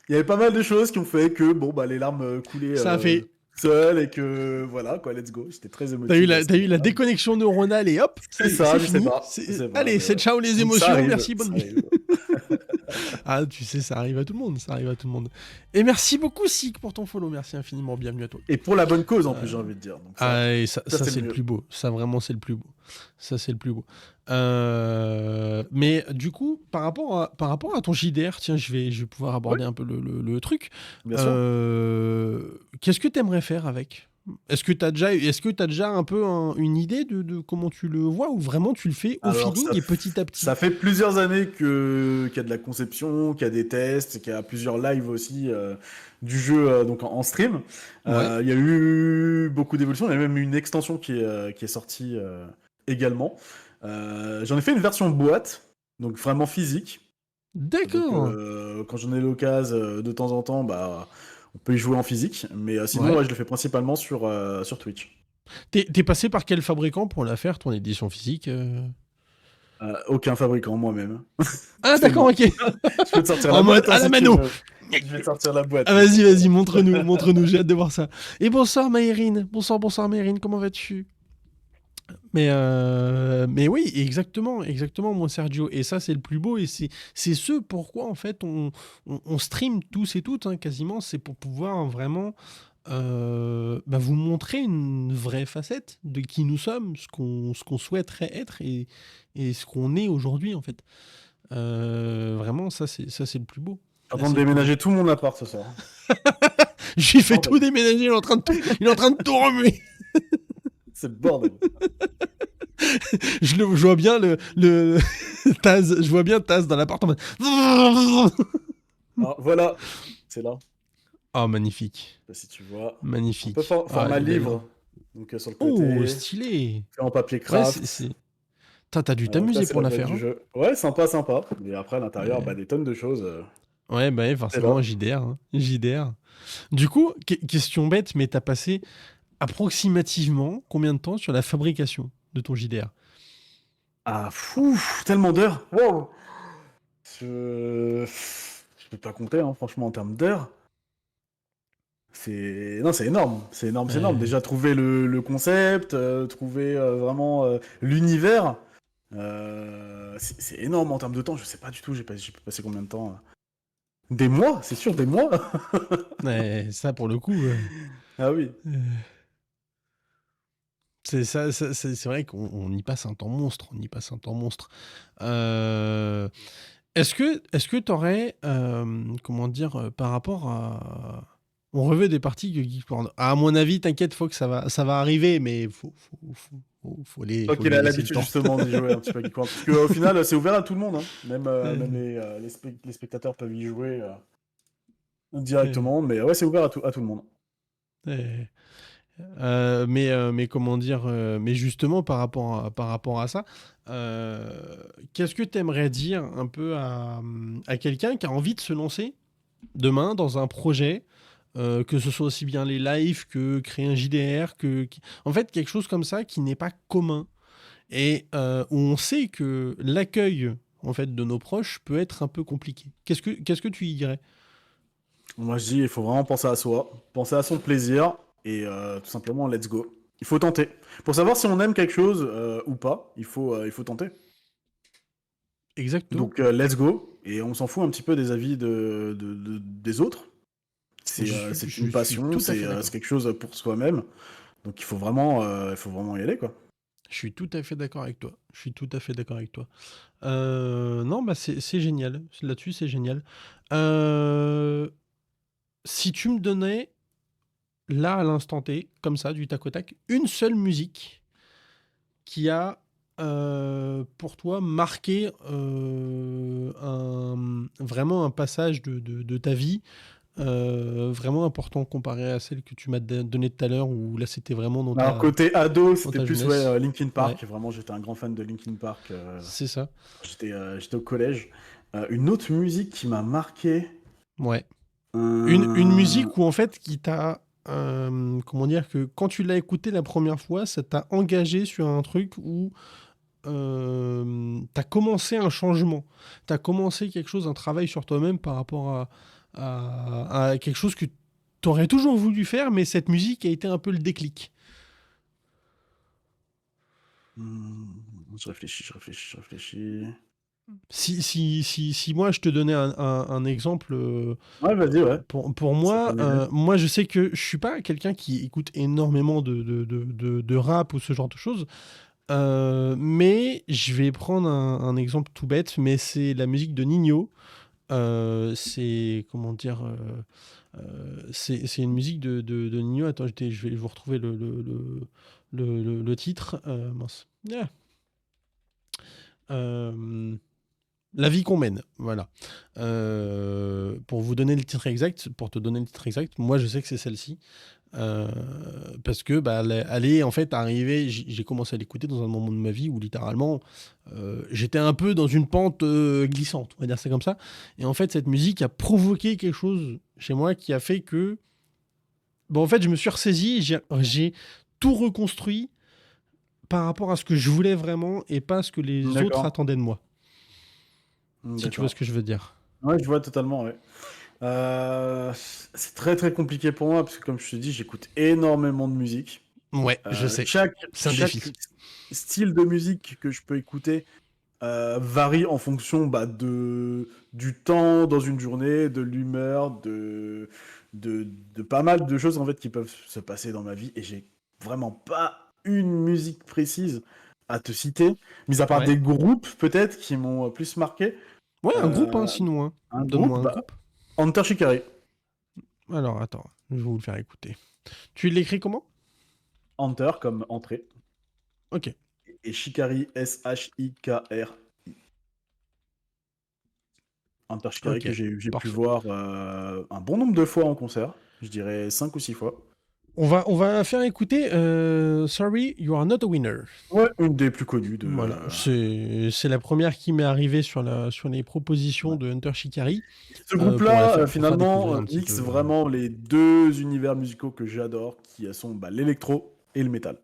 Il y avait pas mal de choses qui ont fait que, bon, bah, les larmes coulaient ça a fait. seules et que, voilà, quoi, let's go. J'étais très T'as eu émotif à ce la moment-là. déconnexion neuronale et hop, C'est ça, c'est je sais fini. pas. Je sais pas, Allez, mais c'est ciao les ça émotions, arrive. merci, bonne Ça nuit. arrive. Ah, tu sais, ça arrive à tout le monde, ça arrive à tout le monde. Et merci beaucoup, Sik, pour ton follow, merci infiniment, bienvenue à toi. Et pour la bonne cause, en plus, j'ai envie de dire. Donc Ah, et ça c'est c'est le le mieux. plus beau. Ça, vraiment, c'est le plus beau. Ça, c'est le plus beau. Mais du coup, par rapport à ton JDR, tiens, je vais pouvoir Oui, aborder un peu le truc. bien sûr. Qu'est-ce que tu aimerais faire avec? Est-ce que tu as déjà un peu une idée de comment tu le vois ou vraiment tu le fais au Alors, feeling et petit à petit? ça fait plusieurs années qu'il y a de la conception, qu'il y a des tests, qu'il y a plusieurs lives aussi du jeu donc en stream. Ouais. Il y a eu beaucoup d'évolutions. Il y a même eu une extension qui est sortie également. J'en ai fait une version boîte, donc vraiment physique. Donc, D'accord. quand j'en ai l'occasion de temps en temps, bah, on peut y jouer en physique. Mais sinon, Ouais. ouais, je le fais principalement sur Twitch. T'es passé par quel fabricant pour la faire, ton édition physique Aucun fabricant, moi-même. Ah, C'est d'accord, moi. ok. Je peux te sortir En la mode boîte à hein, la si tu mano. veux. Je vais te sortir la boîte. Ah, vas-y, montre-nous, j'ai hâte de voir ça. Et bonsoir Maërine, bonsoir Maërine, comment vas-tu? Mais oui, exactement, mon Sergio. Et ça, c'est le plus beau. Et c'est ce pourquoi, en fait, on stream tous et toutes, hein, quasiment. C'est pour pouvoir vraiment vous montrer une vraie facette de qui nous sommes, ce qu'on souhaiterait être et ce qu'on est aujourd'hui, en fait. Vraiment, ça, c'est le plus beau. Je suis en Là, train de c'est le plus beau. déménager tout mon appart ce soir. J'ai fait tout Bordel. déménager, il est en train de tout remuer. C'est le bordel. Je vois bien le Taz, je vois bien Taz dans l'appartement. Alors, voilà, c'est là. Oh, magnifique. Je sais pas si tu vois. Un peu Magnifique. Ah, format elle est belle. livre. Donc sur le Oh, côté, stylé. fait en papier Ouais, craft. T'as dû Donc là, t'amuser c'est pour la la boîte faire, du hein. jeu. Ouais, sympa, sympa. Et après, à l'intérieur, Ouais, des tonnes de choses. ouais, C'est là. forcément, JDR, hein. JDR. Du coup, question bête, mais t'as passé approximativement combien de temps sur la fabrication de ton JDR? Ah, fou, tellement d'heures. Wow. Je... peux pas compter, hein, franchement, en termes d'heures. Non, c'est énorme, c'est énorme, c'est énorme. Euh, Déjà, trouver le concept, trouver vraiment l'univers, c'est énorme en termes de temps. Je sais pas du tout, j'ai passé combien de temps. Des mois, c'est sûr, des mois. ça, pour le coup, Ah oui. euh, c'est ça, c'est vrai qu'on y passe un temps monstre. On y passe un temps monstre. Euh, est-ce que t'aurais, comment dire, par rapport à... On revêt des parties que Geek Porn. À mon avis, t'inquiète, faut que ça va arriver, mais Toi faut qui lui as laisser le l'habitude temps. justement d'y jouer un petit peu à Geek World. Parce qu'au final, c'est ouvert à tout le monde, hein. Même, Euh, même les spectateurs peuvent y jouer euh, directement. Mais ouais, c'est ouvert à tout le monde. euh, mais comment dire, mais justement par rapport à ça, qu'est-ce que tu aimerais dire un peu à quelqu'un qui a envie de se lancer demain dans un projet, que ce soit aussi bien les lives que créer un JDR, en fait quelque chose comme ça qui n'est pas commun et où on sait que l'accueil en fait de nos proches peut être un peu compliqué. Qu'est-ce que tu y dirais? Moi, je dis, il faut vraiment penser à soi, penser à son plaisir et tout simplement, let's go. Il faut tenter. Pour savoir si on aime quelque chose ou pas, il faut tenter. Exactement. Donc, let's go. Et on s'en fout un petit peu des avis des autres. C'est Je une suis passion, tout à c'est fait c'est d'accord. quelque chose pour soi-même. Donc, il faut vraiment y aller, quoi. Je suis tout à fait d'accord avec toi. Je suis tout à fait d'accord avec toi. Non, bah c'est génial. Là-dessus, c'est génial. Euh, Si tu me donnais, là, à l'instant T, comme ça, du tac au tac, une seule musique qui a, pour toi, marqué vraiment un passage de ta vie, vraiment important comparé à celle que tu m'as donnée tout à l'heure, où là, c'était vraiment dans Alors, ta, côté ado, dans c'était ta plus ouais, jeunesse. Linkin Ouais, Park. Vraiment, j'étais un grand fan de Linkin Park c'est ça. quand j'étais au collège. Une autre musique qui m'a marqué. Ouais. Une euh, musique où en fait qui t'a comment dire que quand tu l'as écouté la première fois, ça t'a engagé sur un truc où t'as commencé un changement, t'as commencé quelque chose, un travail sur toi-même par rapport à quelque chose que t'aurais toujours voulu faire, mais cette musique a été un peu le déclic. je réfléchis, je réfléchis, je réfléchis. Si moi je te donnais un exemple, Ouais, vas-y, ouais. pour Ça peut moi, m'aider. moi je sais que je suis pas quelqu'un qui écoute énormément de rap ou ce genre de choses. Mais je vais prendre un exemple tout bête, mais c'est la musique de Nino. C'est comment dire, c'est une musique de Nino. Attends, je vais vous retrouver le titre. Mince. Ah. Euh, La vie qu'on mène, voilà. Pour vous donner le titre exact, pour te donner le titre exact, moi je sais que c'est celle-ci. Euh, Parce que bah, elle est en fait arrivée, j'ai commencé à l'écouter dans un moment de ma vie où littéralement j'étais un peu dans une pente glissante, on va dire ça comme ça. Et en fait, cette musique a provoqué quelque chose chez moi qui a fait que, bon, en fait, je me suis ressaisi, j'ai tout reconstruit par rapport à ce que je voulais vraiment et pas ce que les autres D'accord. attendaient de moi, si tu vois ce D'accord. que je veux dire. Ouais, je vois totalement, ouais. C'est très très compliqué pour moi parce que comme je te dis, j'écoute énormément de musique. Ouais, je sais. Chaque, C'est un chaque défi. style de musique que je peux écouter varie en fonction bah, du temps dans une journée, de l'humeur, de pas mal de choses en fait qui peuvent se passer dans ma vie et j'ai vraiment pas une musique précise à te citer, mis à part Ouais. des groupes peut-être qui m'ont plus marqué. Ouais, un groupe, hein, Euh, sinon. Hein. un groupe, Donne-moi un bah, groupe. Enter Shikari. Alors, attends, je vais vous le faire écouter. Tu l'écris comment? Enter comme entrée Ok. et Shikari Shikr. Enter Shikari Ok. que j'ai pu Parfait. voir un bon nombre de fois en concert, je dirais 5 ou 6 fois. On va faire écouter Sorry, You Are Not a Winner. Ouais, une des plus connues de. Voilà. C'est la première qui m'est arrivée sur les propositions Ouais. de Hunter Shikari Ce pour groupe-là, faire finalement, découvrir un petit mixe peu. vraiment les deux univers musicaux que j'adore, qui sont bah, l'électro et le métal.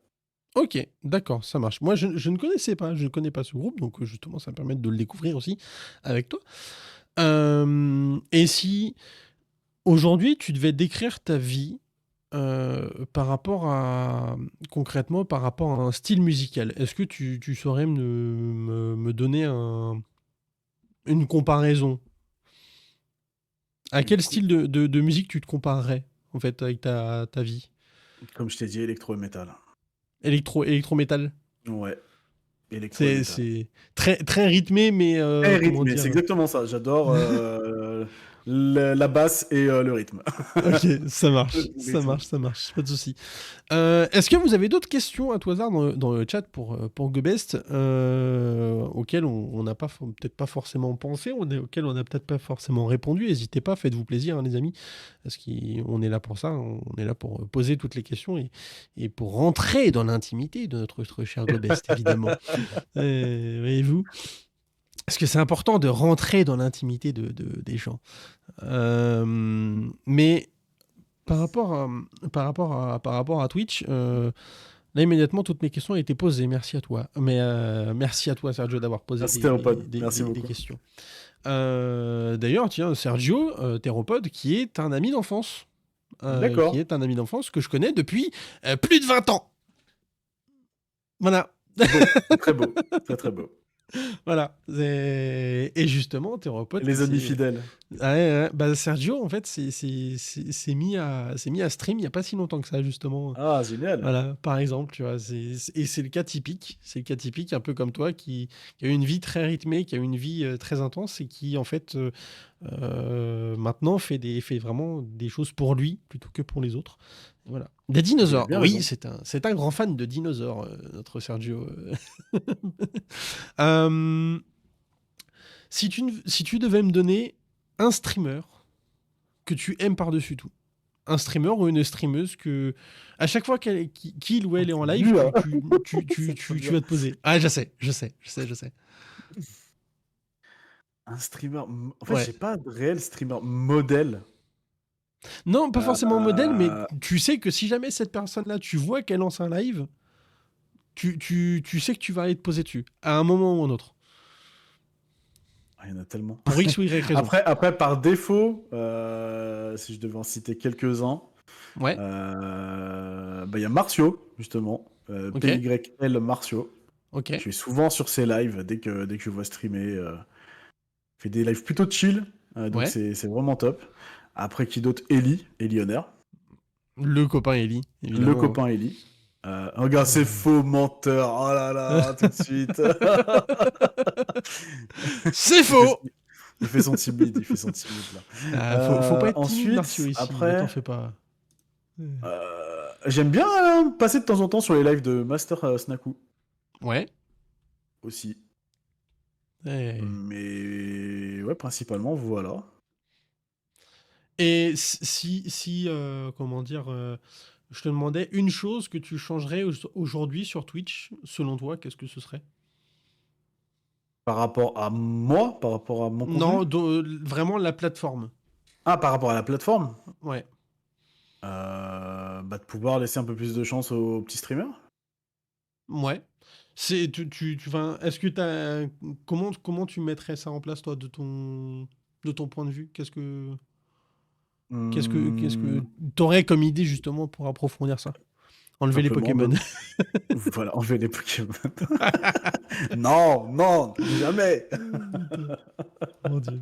Ok, d'accord, ça marche. Moi, je ne connaissais pas, je ne connais pas ce groupe, donc justement, ça me permet de le découvrir aussi avec toi. Et si aujourd'hui tu devais décrire ta vie par rapport à concrètement par rapport à un style musical, est-ce que tu saurais me donner une comparaison? À quel style de musique tu te comparerais en fait avec ta vie? Comme je t'ai dit, électro et métal. Électro-métal? Ouais, électro et C'est métal. c'est très rythmé, mais Très comment rythmé, c'est dire? exactement ça. J'adore la basse et le rythme. Ok, ça Le marche, ça rythme. marche, ça marche, pas de souci. Est-ce que vous avez d'autres questions à tout hasard dans le chat pour GoBest auxquelles on n'a pas peut-être pas forcément pensé, auxquelles on n'a peut-être pas forcément répondu? N'hésitez pas, faites-vous plaisir, hein, les amis, parce qu'on est là pour ça, on est là pour poser toutes les questions et pour rentrer dans l'intimité de notre cher GoBest, évidemment. Voyez-vous? Parce que c'est important de rentrer dans l'intimité des gens. Mais par rapport à Twitch, là immédiatement toutes mes questions ont été posées. Merci à toi. Mais merci à toi Sergio d'avoir posé Merci Théropode, merci des beaucoup. questions. D'ailleurs, tiens, Sergio Théropode, qui est un ami d'enfance. Qui D'accord. est un ami d'enfance que je connais depuis plus de 20 ans. Voilà. Beau, très beau, très très beau. Voilà. Et justement, Théropode qui Les amis s'est... fidèles. Ouais, bah Sergio, en fait, s'est mis à stream il n'y a pas si longtemps que ça, justement. Ah, génial. Voilà, par exemple, tu vois. Et c'est le cas typique. C'est le cas typique, un peu comme toi, qui a une vie très rythmée, qui a une vie très intense et qui, en fait, maintenant fait vraiment des choses pour lui plutôt que pour les autres. Voilà. Des Il a dinosaures. bien Oui, raison. c'est un grand fan de dinosaures, notre Sergio. Euh, si tu devais me donner un streamer que tu aimes par-dessus tout, un streamer ou une streameuse que, à chaque fois qu'il ou elle est en C'est live, dur. C'est trop tu dur. vas te poser. Ah, je sais. Un streamer. En fait, Ouais. j'ai pas de réel streamer modèle. Non, pas forcément modèle, mais Euh, tu sais que si jamais cette personne-là, tu vois qu'elle lance un live, tu sais que tu vas aller te poser dessus, à un moment ou un autre. Il y en a tellement. Pour X ou Y raison. Après, par défaut, si je devais en citer quelques-uns, Ouais, bah, il y a Martio, justement. ok, PYL Martio. ok, Je suis souvent sur ses lives dès que je vois streamer. Il fait des lives plutôt chill, donc ouais. c'est vraiment top. Après, qui d'autre? Eli Honor, Le copain Ellie, le évidemment. copain Eli. Regarde, c'est faux menteur. Oh là là, tout de suite. C'est il, fait, faux. il fait son timide là. Faut pas être timide, Martio, Ensuite, ici, ne t'en après, fais pas. j'aime bien passer de temps en temps sur les lives de Master Snaku Ouais. aussi. Ouais. Mais ouais, principalement, voilà. Et comment dire, je te demandais une chose que tu changerais aujourd'hui sur Twitch, selon toi, qu'est-ce que ce serait? Par rapport à moi, par rapport à mon contenu. Non, vraiment la plateforme. Ah, par rapport à la plateforme. Ouais. Bah, de pouvoir laisser un peu plus de chance aux petits streamers. Ouais. Enfin, est-ce que comment tu mettrais ça en place, toi, de ton point de vue? Qu'est-ce que Hmm, t'aurais comme idée, justement, pour approfondir ça? Enlever les simplement Pokémon. voilà, enlever les Pokémon. Non, non, jamais. Mon Dieu.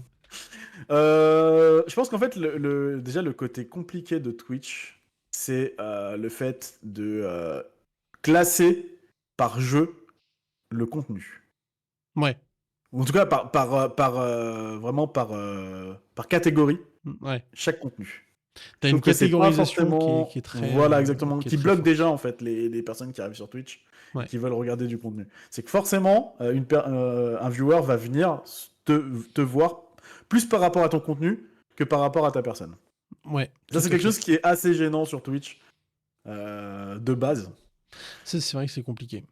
Je pense qu'en fait, déjà, le côté compliqué de Twitch, c'est le fait de classer par jeu le contenu. Ouais. Ou en tout cas, vraiment par catégorie, Ouais. chaque contenu. T'as Je trouve une que c'est pas catégorisation forcément, qui est très, voilà, exactement, qui est qui très bloque déjà forte. en fait les personnes qui arrivent sur Twitch et Ouais. qui veulent regarder du contenu. C'est que forcément, un viewer va venir te voir plus par rapport à ton contenu que par rapport à ta personne. Ouais, Ça, tout c'est à quelque fait. chose qui est assez gênant sur Twitch de base. C'est vrai que c'est compliqué.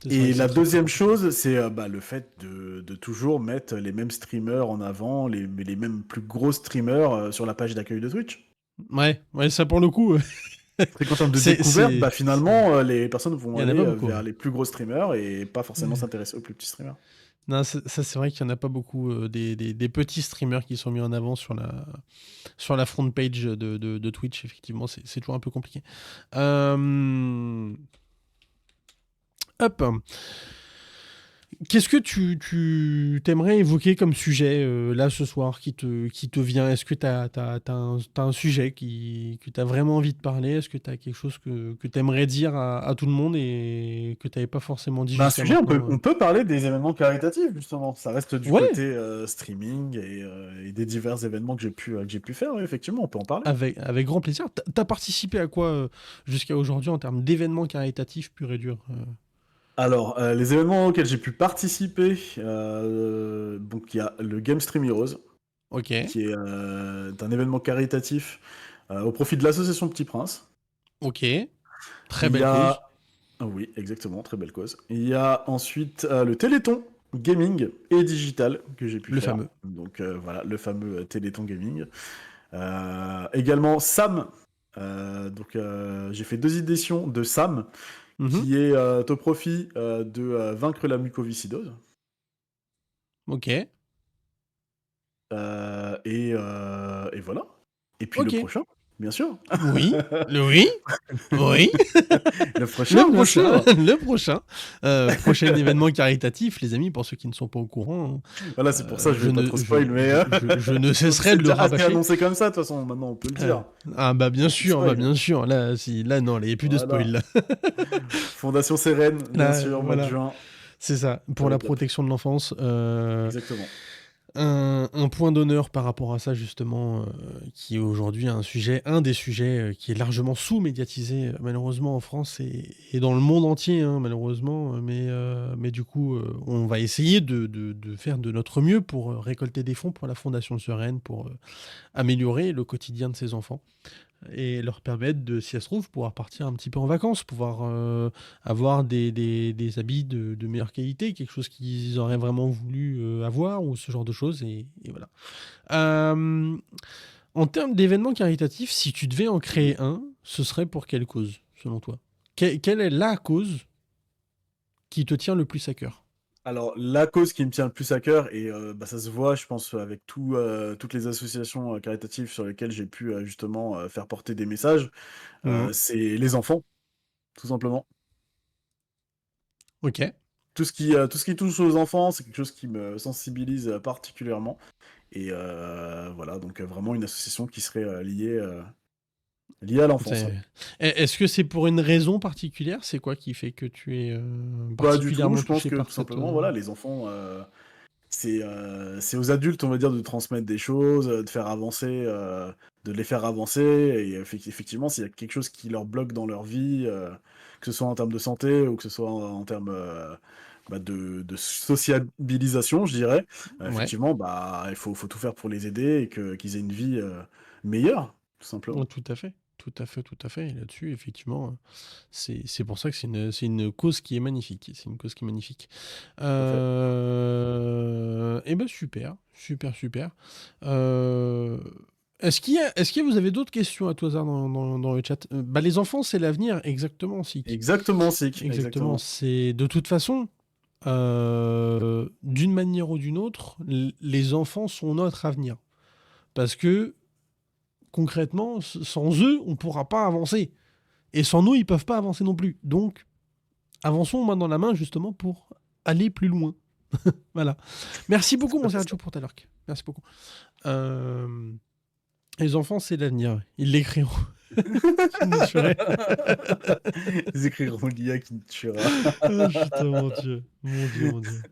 C'est vrai Et que c'est la très très deuxième compliqué. chose, c'est bah, le fait de toujours mettre les mêmes streamers en avant, les mêmes plus gros streamers sur la page d'accueil de Twitch. Ouais, ouais, ça pour le coup, C'est qu'en termes de découverte, bah c'est... finalement, les personnes Il vont y en a aller pas beaucoup, vers ouais. les plus gros streamers et pas forcément s'intéresser aux plus petits streamers. Non, ça c'est vrai qu'il n'y en a pas beaucoup des petits streamers qui sont mis en avant sur la front page de Twitch. Effectivement, c'est toujours un peu compliqué. Hop. Qu'est-ce que tu t'aimerais évoquer comme sujet là ce soir qui te vient? Est-ce que t'as un sujet que tu as vraiment envie de parler? Est-ce que tu as quelque chose que tu aimerais dire à tout le monde et que tu n'avais pas forcément dit Un jusqu'à sujet, maintenant? on peut parler des événements caritatifs, justement. Ça reste du Ouais, côté streaming et des divers événements que j'ai pu faire, oui, effectivement, on peut en parler. avec grand plaisir. T'as participé à quoi jusqu'à aujourd'hui en termes d'événements caritatifs purs et durs? Alors, les événements auxquels j'ai pu participer, donc il y a le Game Stream Heroes, Ok, qui est un événement caritatif au profit de l'association Petit Prince. ok. Très Il y belle cause. a... Ah oui, exactement, très belle cause. Il y a ensuite le Téléthon Gaming et Digital que j'ai pu Le faire. fameux. Donc voilà, le fameux Téléthon Gaming. Également Sam. J'ai fait 2 éditions de Sam, Mhm. qui est au profit de vaincre la mucoviscidose. Ok, Et voilà. Et puis le ok. prochain, bien sûr. Oui, oui, oui. Le Le prochain, bien prochain, sûr. le prochain. Prochain événement caritatif, les amis, pour ceux qui ne sont pas au courant, Voilà, c'est pour ça que je je vais pas ne, trop spoil, mais je ne cesserai c'est de le déjà assez rabâcher. annoncé comme ça, de toute façon, maintenant on peut le Euh, dire. ah bah Spoil. bien sûr, là, là non, il n'y a plus de spoil Voilà. là. Fondation Sérène, bien Là, sûr, mois de voilà, juin. c'est ça, Ça pour va la être la prise. protection de l'enfance. Exactement. Un point d'honneur par rapport à ça, justement, qui est aujourd'hui un des sujets qui est largement sous-médiatisé, malheureusement, en France et dans le monde entier, hein, malheureusement. Mais du coup, on va essayer de faire de notre mieux pour récolter des fonds pour la Fondation Sereine, pour améliorer le quotidien de ces enfants et leur permettre de, si ça se trouve, pouvoir partir un petit peu en vacances, pouvoir avoir des habits de meilleure qualité, quelque chose qu'ils auraient vraiment voulu avoir, ou ce genre de choses, et voilà. Euh, En termes d'événements caritatifs, si tu devais en créer un, ce serait pour quelle cause, selon toi? Quelle est la cause qui te tient le plus à cœur? Alors, la cause qui me tient le plus à cœur, et ça se voit, je pense, avec toutes les associations caritatives sur lesquelles j'ai pu justement faire porter des messages, Mhm. c'est les enfants, tout simplement. Ok, Tout ce qui touche aux enfants, c'est quelque chose qui me sensibilise particulièrement. Et voilà, donc vraiment une association qui serait liée à l'enfance. Ouais. est-ce que c'est pour une raison particulière? C'est quoi qui fait que tu es Pas du tout, particulièrement je pense touché que par tout cette... simplement, voilà, les enfants, c'est aux adultes, on va dire, de transmettre des choses, de les faire avancer. Et effectivement, s'il y a quelque chose qui leur bloque dans leur vie, que ce soit en termes de santé ou que ce soit en termes de sociabilisation, je dirais, Ouais. effectivement, faut tout faire pour les aider et qu'ils aient une vie meilleure, tout Oh, simplement. tout à fait, tout à fait, tout à fait. Et là-dessus, effectivement, c'est pour ça que c'est une cause qui est magnifique. C'est une cause qui est magnifique. Tout à fait. Eh ben super, super, super. Euh, est-ce qu'il y a, vous avez d'autres questions à tout hasard dans le chat? Bah, les enfants, c'est l'avenir, exactement, Sik. Exactement, Sick, Exactement. exactement. C'est de toute façon, d'une manière ou d'une autre, les enfants sont notre avenir. Parce que concrètement, sans eux, on ne pourra pas avancer. Et sans nous, ils peuvent pas avancer non plus. Donc, avançons main dans la main, justement, pour aller plus loin. Voilà. Merci C'est beaucoup, tout à mon fait ça. Sergio, pour ta lurk. Merci beaucoup. Euh, Les enfants, c'est l'avenir. Ils l'écriront. Tu nous tuerais. Ils écriront l'IA qui me tuera. Oh, putain, mon Dieu. Mon Dieu, mon Dieu.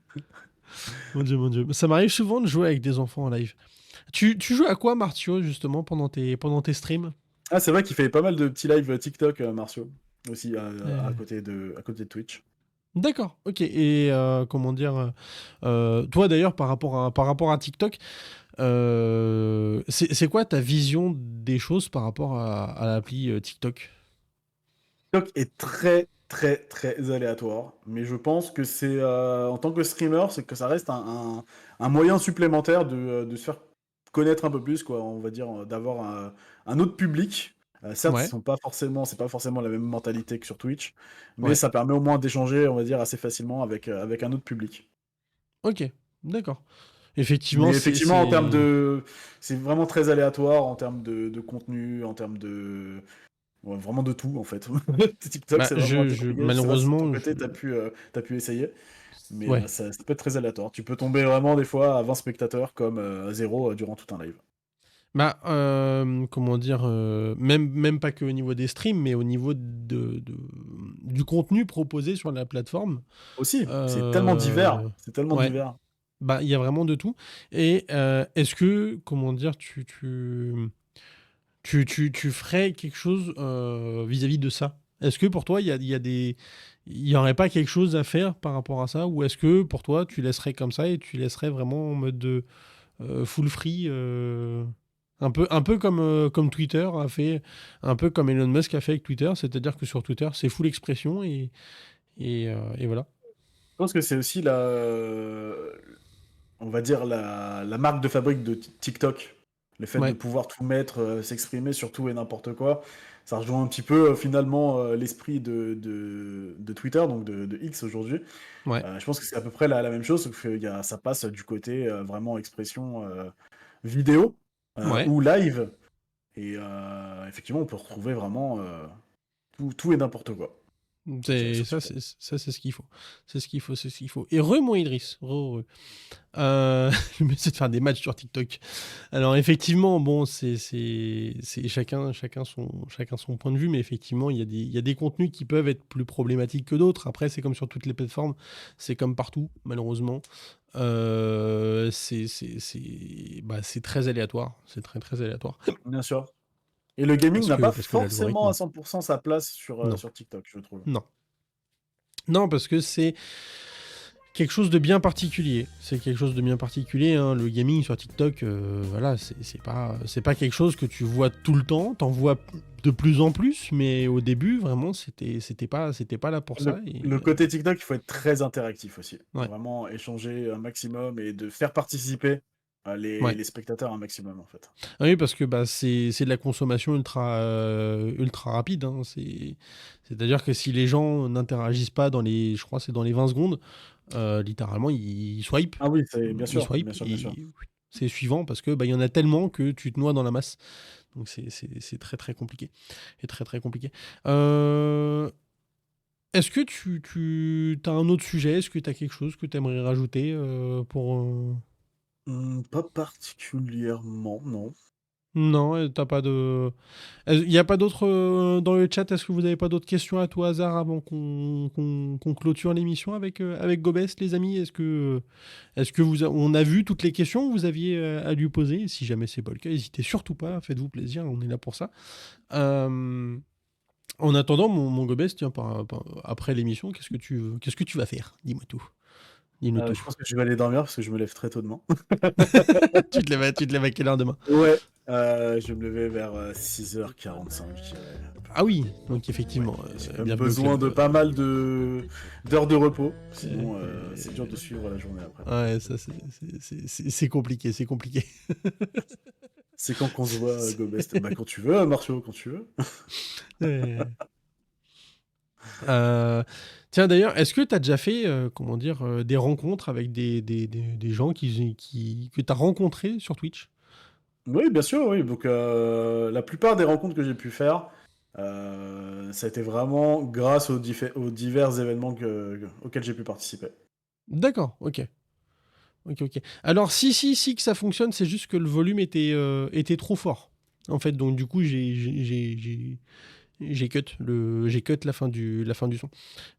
Mon Dieu, mon Dieu. Ça m'arrive souvent de jouer avec des enfants en live. Tu joues à quoi, Martio, justement, pendant tes streams? Ah, c'est vrai qu'il fait pas mal de petits lives TikTok, Martiaux, aussi, Euh, à côté de Twitch. D'accord, ok. Et comment dire, toi d'ailleurs, par rapport à TikTok, c'est quoi ta vision des choses par rapport à l'appli TikTok? TikTok est très, très, très aléatoire, mais je pense que c'est, en tant que streamer, c'est que ça reste un moyen supplémentaire de se faire connaître un peu plus, quoi, on va dire, d'avoir un autre public. Certes, Ouais, c'est pas forcément la même mentalité que sur Twitch, mais ouais. ça permet au moins d'échanger, on va dire, assez facilement avec un autre public. Ok, d'accord. Effectivement, Mais effectivement, en termes de... C'est vraiment très aléatoire en termes de contenu, en termes de... Ouais, vraiment de tout, en fait. TikTok, Bah, c'est vraiment un peu compliqué. Je sais pas si de ton malheureusement, côté, t'as pu essayer. Mais ouais. ça peut être très aléatoire. Tu peux tomber vraiment des fois à 20 spectateurs comme à 0 durant tout un live. Bah, comment dire, même pas que au niveau des streams, mais au niveau du contenu proposé sur la plateforme. Aussi, c'est tellement divers. euh, C'est tellement ouais, divers. bah, il y a vraiment de tout. Et est-ce que, comment dire, tu ferais quelque chose vis-à-vis de ça? Est-ce que pour toi, il y aurait pas quelque chose à faire par rapport à ça? Ou est-ce que pour toi, tu laisserais comme ça et tu laisserais vraiment en mode de full free, un peu comme Twitter a fait, un peu comme Elon Musk a fait avec Twitter, c'est-à-dire que sur Twitter, c'est full expression et voilà. Je pense que c'est aussi on va dire la marque de fabrique de TikTok. Le fait de Ouais, pouvoir tout mettre, s'exprimer sur tout et n'importe quoi. Ça rejoint un petit peu finalement l'esprit de Twitter, donc de X aujourd'hui. ouais, Je pense que c'est à peu près la même chose, sauf que ça passe du côté vraiment expression vidéo ouais. ou live. Et effectivement, on peut retrouver vraiment tout et n'importe quoi C'est sur ça, TikTok. c'est ce qu'il faut. C'est ce qu'il faut, c'est ce qu'il faut. Et mon Idriss. Je vais essayer de faire des matchs sur TikTok. Alors effectivement, bon, c'est chacun son point de vue, mais effectivement, il y a des contenus qui peuvent être plus problématiques que d'autres. Après, c'est comme sur toutes les plateformes, c'est comme partout, malheureusement. C'est très aléatoire, c'est très très aléatoire. Bien sûr. Et le gaming n'a pas Parce que forcément à l'algorithme, 100% sa place non, sur TikTok, je trouve. non, non, parce que c'est quelque chose de bien particulier. C'est quelque chose de bien particulier. Hein. Le gaming sur TikTok, voilà, c'est pas quelque chose que tu vois tout le temps. T'en vois de plus en plus, mais au début, vraiment, c'était pas là pour ça. Le côté TikTok, il faut être très interactif aussi. Ouais, Vraiment échanger un maximum et de faire participer ouais. les spectateurs un maximum, en fait. Ah oui, parce que bah, c'est de la consommation ultra rapide. Hein. C'est-à-dire que si les gens n'interagissent pas je crois, que c'est dans les 20 secondes, littéralement, ils swipe, Ah oui, c'est bien ils sûr, swipe bien sûr, bien sûr. et c'est suivant parce que bah, il y en a tellement que tu te noies dans la masse. Donc c'est très très compliqué. Et très très compliqué. Euh, Est-ce que tu as un autre sujet? Est-ce que tu as quelque chose que tu aimerais rajouter pour... Pas particulièrement, non. Non, t'as pas de... Il n'y a pas d'autres dans le chat. Est-ce que vous n'avez pas d'autres questions à tout hasard avant qu'on clôture l'émission avec Gobest, les amis? Est-ce que on a vu toutes les questions que vous aviez à lui poser? Si jamais c'est pas le cas, n'hésitez surtout pas. Faites-vous plaisir. On est là pour ça. Euh, En attendant, mon Gobest, tiens, après l'émission, qu'est-ce que tu vas faire? Dis-moi tout. Dis-nous tout. Je pense que je vais aller dormir parce que je me lève très tôt demain. Tu te lèves à quelle heure demain? Ouais. Je vais me lever vers 6h45, je dirais. Ah oui, donc Ouais. effectivement, J'ai quand même bienvenue au besoin club. de pas mal d'heures de repos. Sinon, c'est dur Euh, de suivre la journée après. Ouais, ça c'est compliqué, c'est compliqué. C'est quand qu'on se voit, C'est- Gobest? Bah, quand tu veux, Marcio, quand tu veux. Ouais. Euh, Tiens d'ailleurs, est-ce que tu as déjà fait, comment dire, des rencontres avec des gens que tu as rencontrés sur Twitch? Oui, bien sûr, oui. Donc, la plupart des rencontres que j'ai pu faire, ça a été vraiment grâce aux divers événements auxquels j'ai pu participer. D'accord, ok. Ok, ok. Alors, si que ça fonctionne, c'est juste que le volume était trop fort. En fait, donc du coup, j'ai cut la fin du son.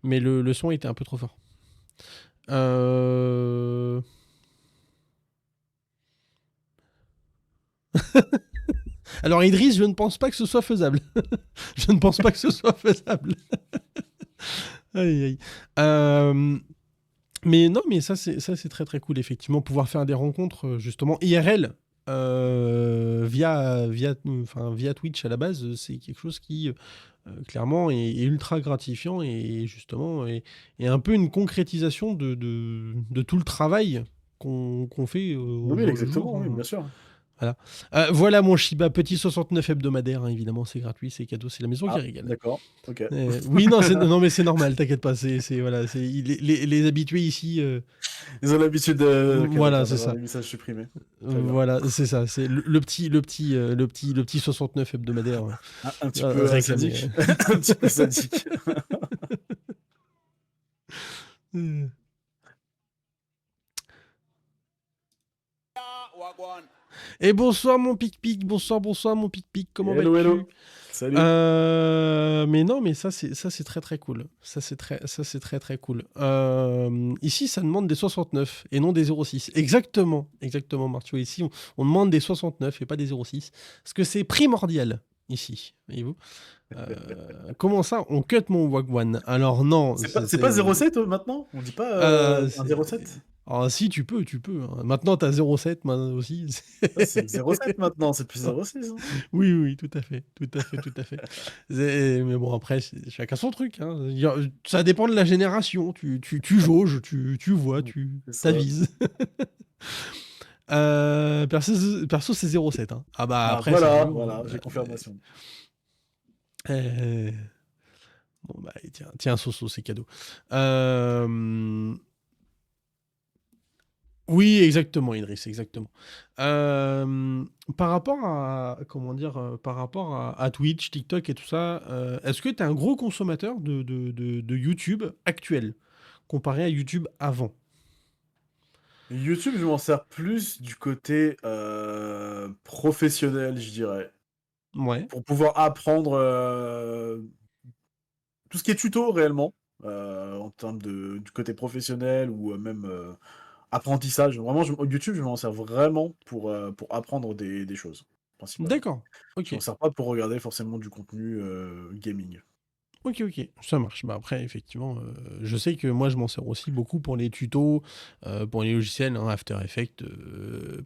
Mais le son était un peu trop fort. Euh... Alors, Idriss, je ne pense pas que ce soit faisable. Je ne pense pas que ce soit faisable. Aïe, aïe. Euh, Mais non, mais ça c'est très très cool effectivement pouvoir faire des rencontres justement IRL via Twitch à la base, c'est quelque chose qui clairement est ultra gratifiant et justement est un peu une concrétisation de tout le travail qu'on fait au Oui, jour le jour. exactement, oui, bien sûr. Voilà mon Shiba, petit 69 hebdomadaire, hein, évidemment, c'est gratuit, c'est cadeau, c'est la maison qui régale. D'accord, ok. Oui, non, mais c'est normal, t'inquiète pas, voilà, les habitués ici. Ils ont l'habitude Voilà, c'est d'avoir ça. les messages supprimés. Très bien. Voilà, c'est ça, c'est le petit 69 hebdomadaire. Un petit peu réclamé. sadique. Un petit peu sadique. Et bonsoir mon pic-pic, bonsoir mon pic-pic, comment vas-tu? Hello. Salut. Mais non, mais ça c'est très très cool. Ça c'est très cool. Ici ça demande des 69 et non des 06. Exactement Martio. Ici on demande des 69 et pas des 06. Parce que c'est primordial ici, voyez-vous. Comment ça on cut mon Wagwan? Alors non. C'est pas 07 maintenant? On dit pas un 07? Ah si, tu peux. Hein. Maintenant, t'as 07 maintenant aussi. C'est 07 maintenant, c'est plus 06. Hein. Oui, tout à fait. Mais bon, après, chacun son truc. Hein. Ça dépend de la génération. Tu jauges, tu vois, t'avises. Perso, c'est 07. Hein. Ah bah après, voilà, j'ai confirmation. Bon bah tiens, Soso, c'est cadeau. Oui, exactement, Idriss, exactement. Par rapport à, par rapport à Twitch, TikTok et tout ça, est-ce que tu es un gros consommateur de YouTube actuel, comparé à YouTube avant? YouTube, je m'en sers plus du côté professionnel, je dirais. Ouais. Pour pouvoir apprendre tout ce qui est tuto réellement, en termes du côté professionnel ou même apprentissage. Vraiment, YouTube, je m'en sers vraiment pour apprendre des choses, principalement. D'accord, ok. Je m'en sers pas pour regarder forcément du contenu gaming. Ok, ça marche. Bah après, effectivement, je sais que moi, je m'en sers aussi beaucoup pour les tutos, pour les logiciels, hein, After Effects,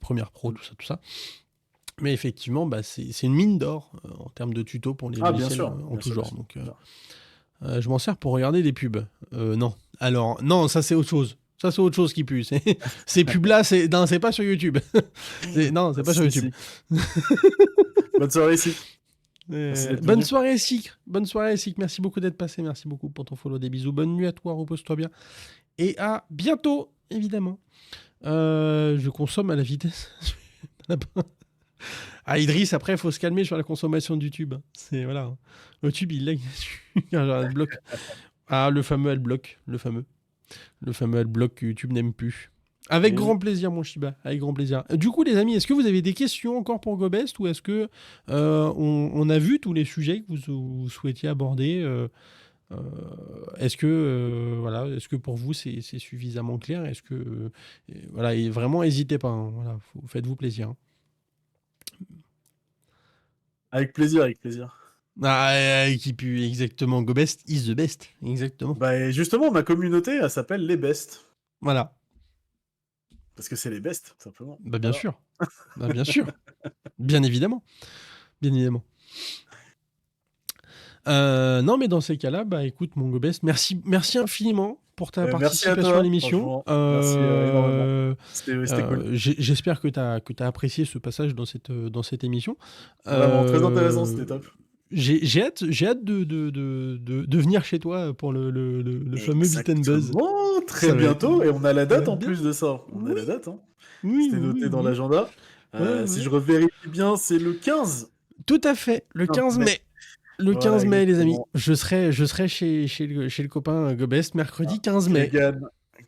Premiere Pro, tout ça. Mais effectivement, bah, c'est une mine d'or en termes de tutos pour les logiciels en tout genre. Donc, je m'en sers pour regarder des pubs. Non. Alors, non, ça c'est autre chose. Ça c'est autre chose qui pue. Ces pubs-là, c'est pas sur YouTube. Non, c'est pas sur YouTube. Bonne soirée ici. Bonne soirée, Sikr. Merci beaucoup d'être passé. Merci beaucoup pour ton follow. Des bisous. Bonne nuit à toi. Repose-toi bien. Et à bientôt, évidemment. Je consomme à la vitesse. Ah, Idriss, après, il faut se calmer sur la consommation de YouTube. C'est, voilà. YouTube, il lag adblock. Ah, le fameux adblock. Le fameux adblock que YouTube n'aime plus. Avec grand plaisir, mon Shiba. Avec grand plaisir. Du coup, les amis, est-ce que vous avez des questions encore pour GoBest ou est-ce que on a vu tous les sujets que vous souhaitiez aborder est-ce que est-ce que pour vous c'est suffisamment clair? Est-ce que voilà, et vraiment n'hésitez pas. Hein, voilà, faites-vous plaisir. Hein. Avec plaisir. Ah, qui pue, exactement. GoBest is the best, exactement. Bah, justement, ma communauté, elle s'appelle les Best. Voilà. Parce que c'est les Best, simplement. Bah, bien sûr. Bah, bien sûr. Bien évidemment. Non, mais dans ces cas-là, bah écoute, mon GoBest, merci infiniment pour ta participation à l'émission. Merci énormément. C'était cool. J'espère que tu as apprécié ce passage dans cette émission. Vraiment très intéressant, c'était top. J'ai hâte de venir chez toi pour le fameux Beat and Buzz. Très bientôt, et on a la date en plus de ça. On a la date. Hein. C'était noté dans l'agenda. Si je revérifie bien, c'est le 15. Tout à fait, le 15 mai. Le 15 mai, les amis. Je serai chez le copain GoBest mercredi 15 mai.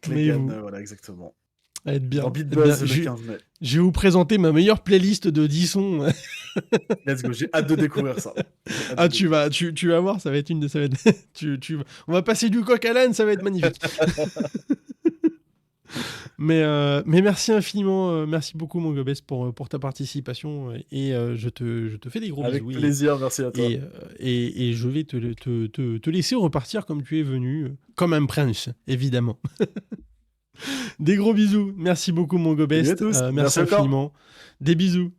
Clégan, voilà, exactement. Être bien. Dans Beat Buzz le 15 mai. Je vais vous présenter ma meilleure playlist de 10 sons. Let's go, j'ai hâte de découvrir ça. Tu vas voir, ça va être on va passer du coq à l'âne, ça va être magnifique. Mais merci infiniment, merci beaucoup mon GoBest pour ta participation et je te fais des gros bisous. Avec plaisir, merci à toi. Et je vais te laisser repartir comme tu es venu, comme un prince, évidemment. Des gros bisous, merci beaucoup mon GoBest, merci infiniment. Encore. Des bisous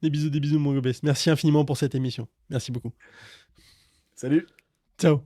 mon GoBest, merci infiniment pour cette émission, merci beaucoup. Salut. Ciao.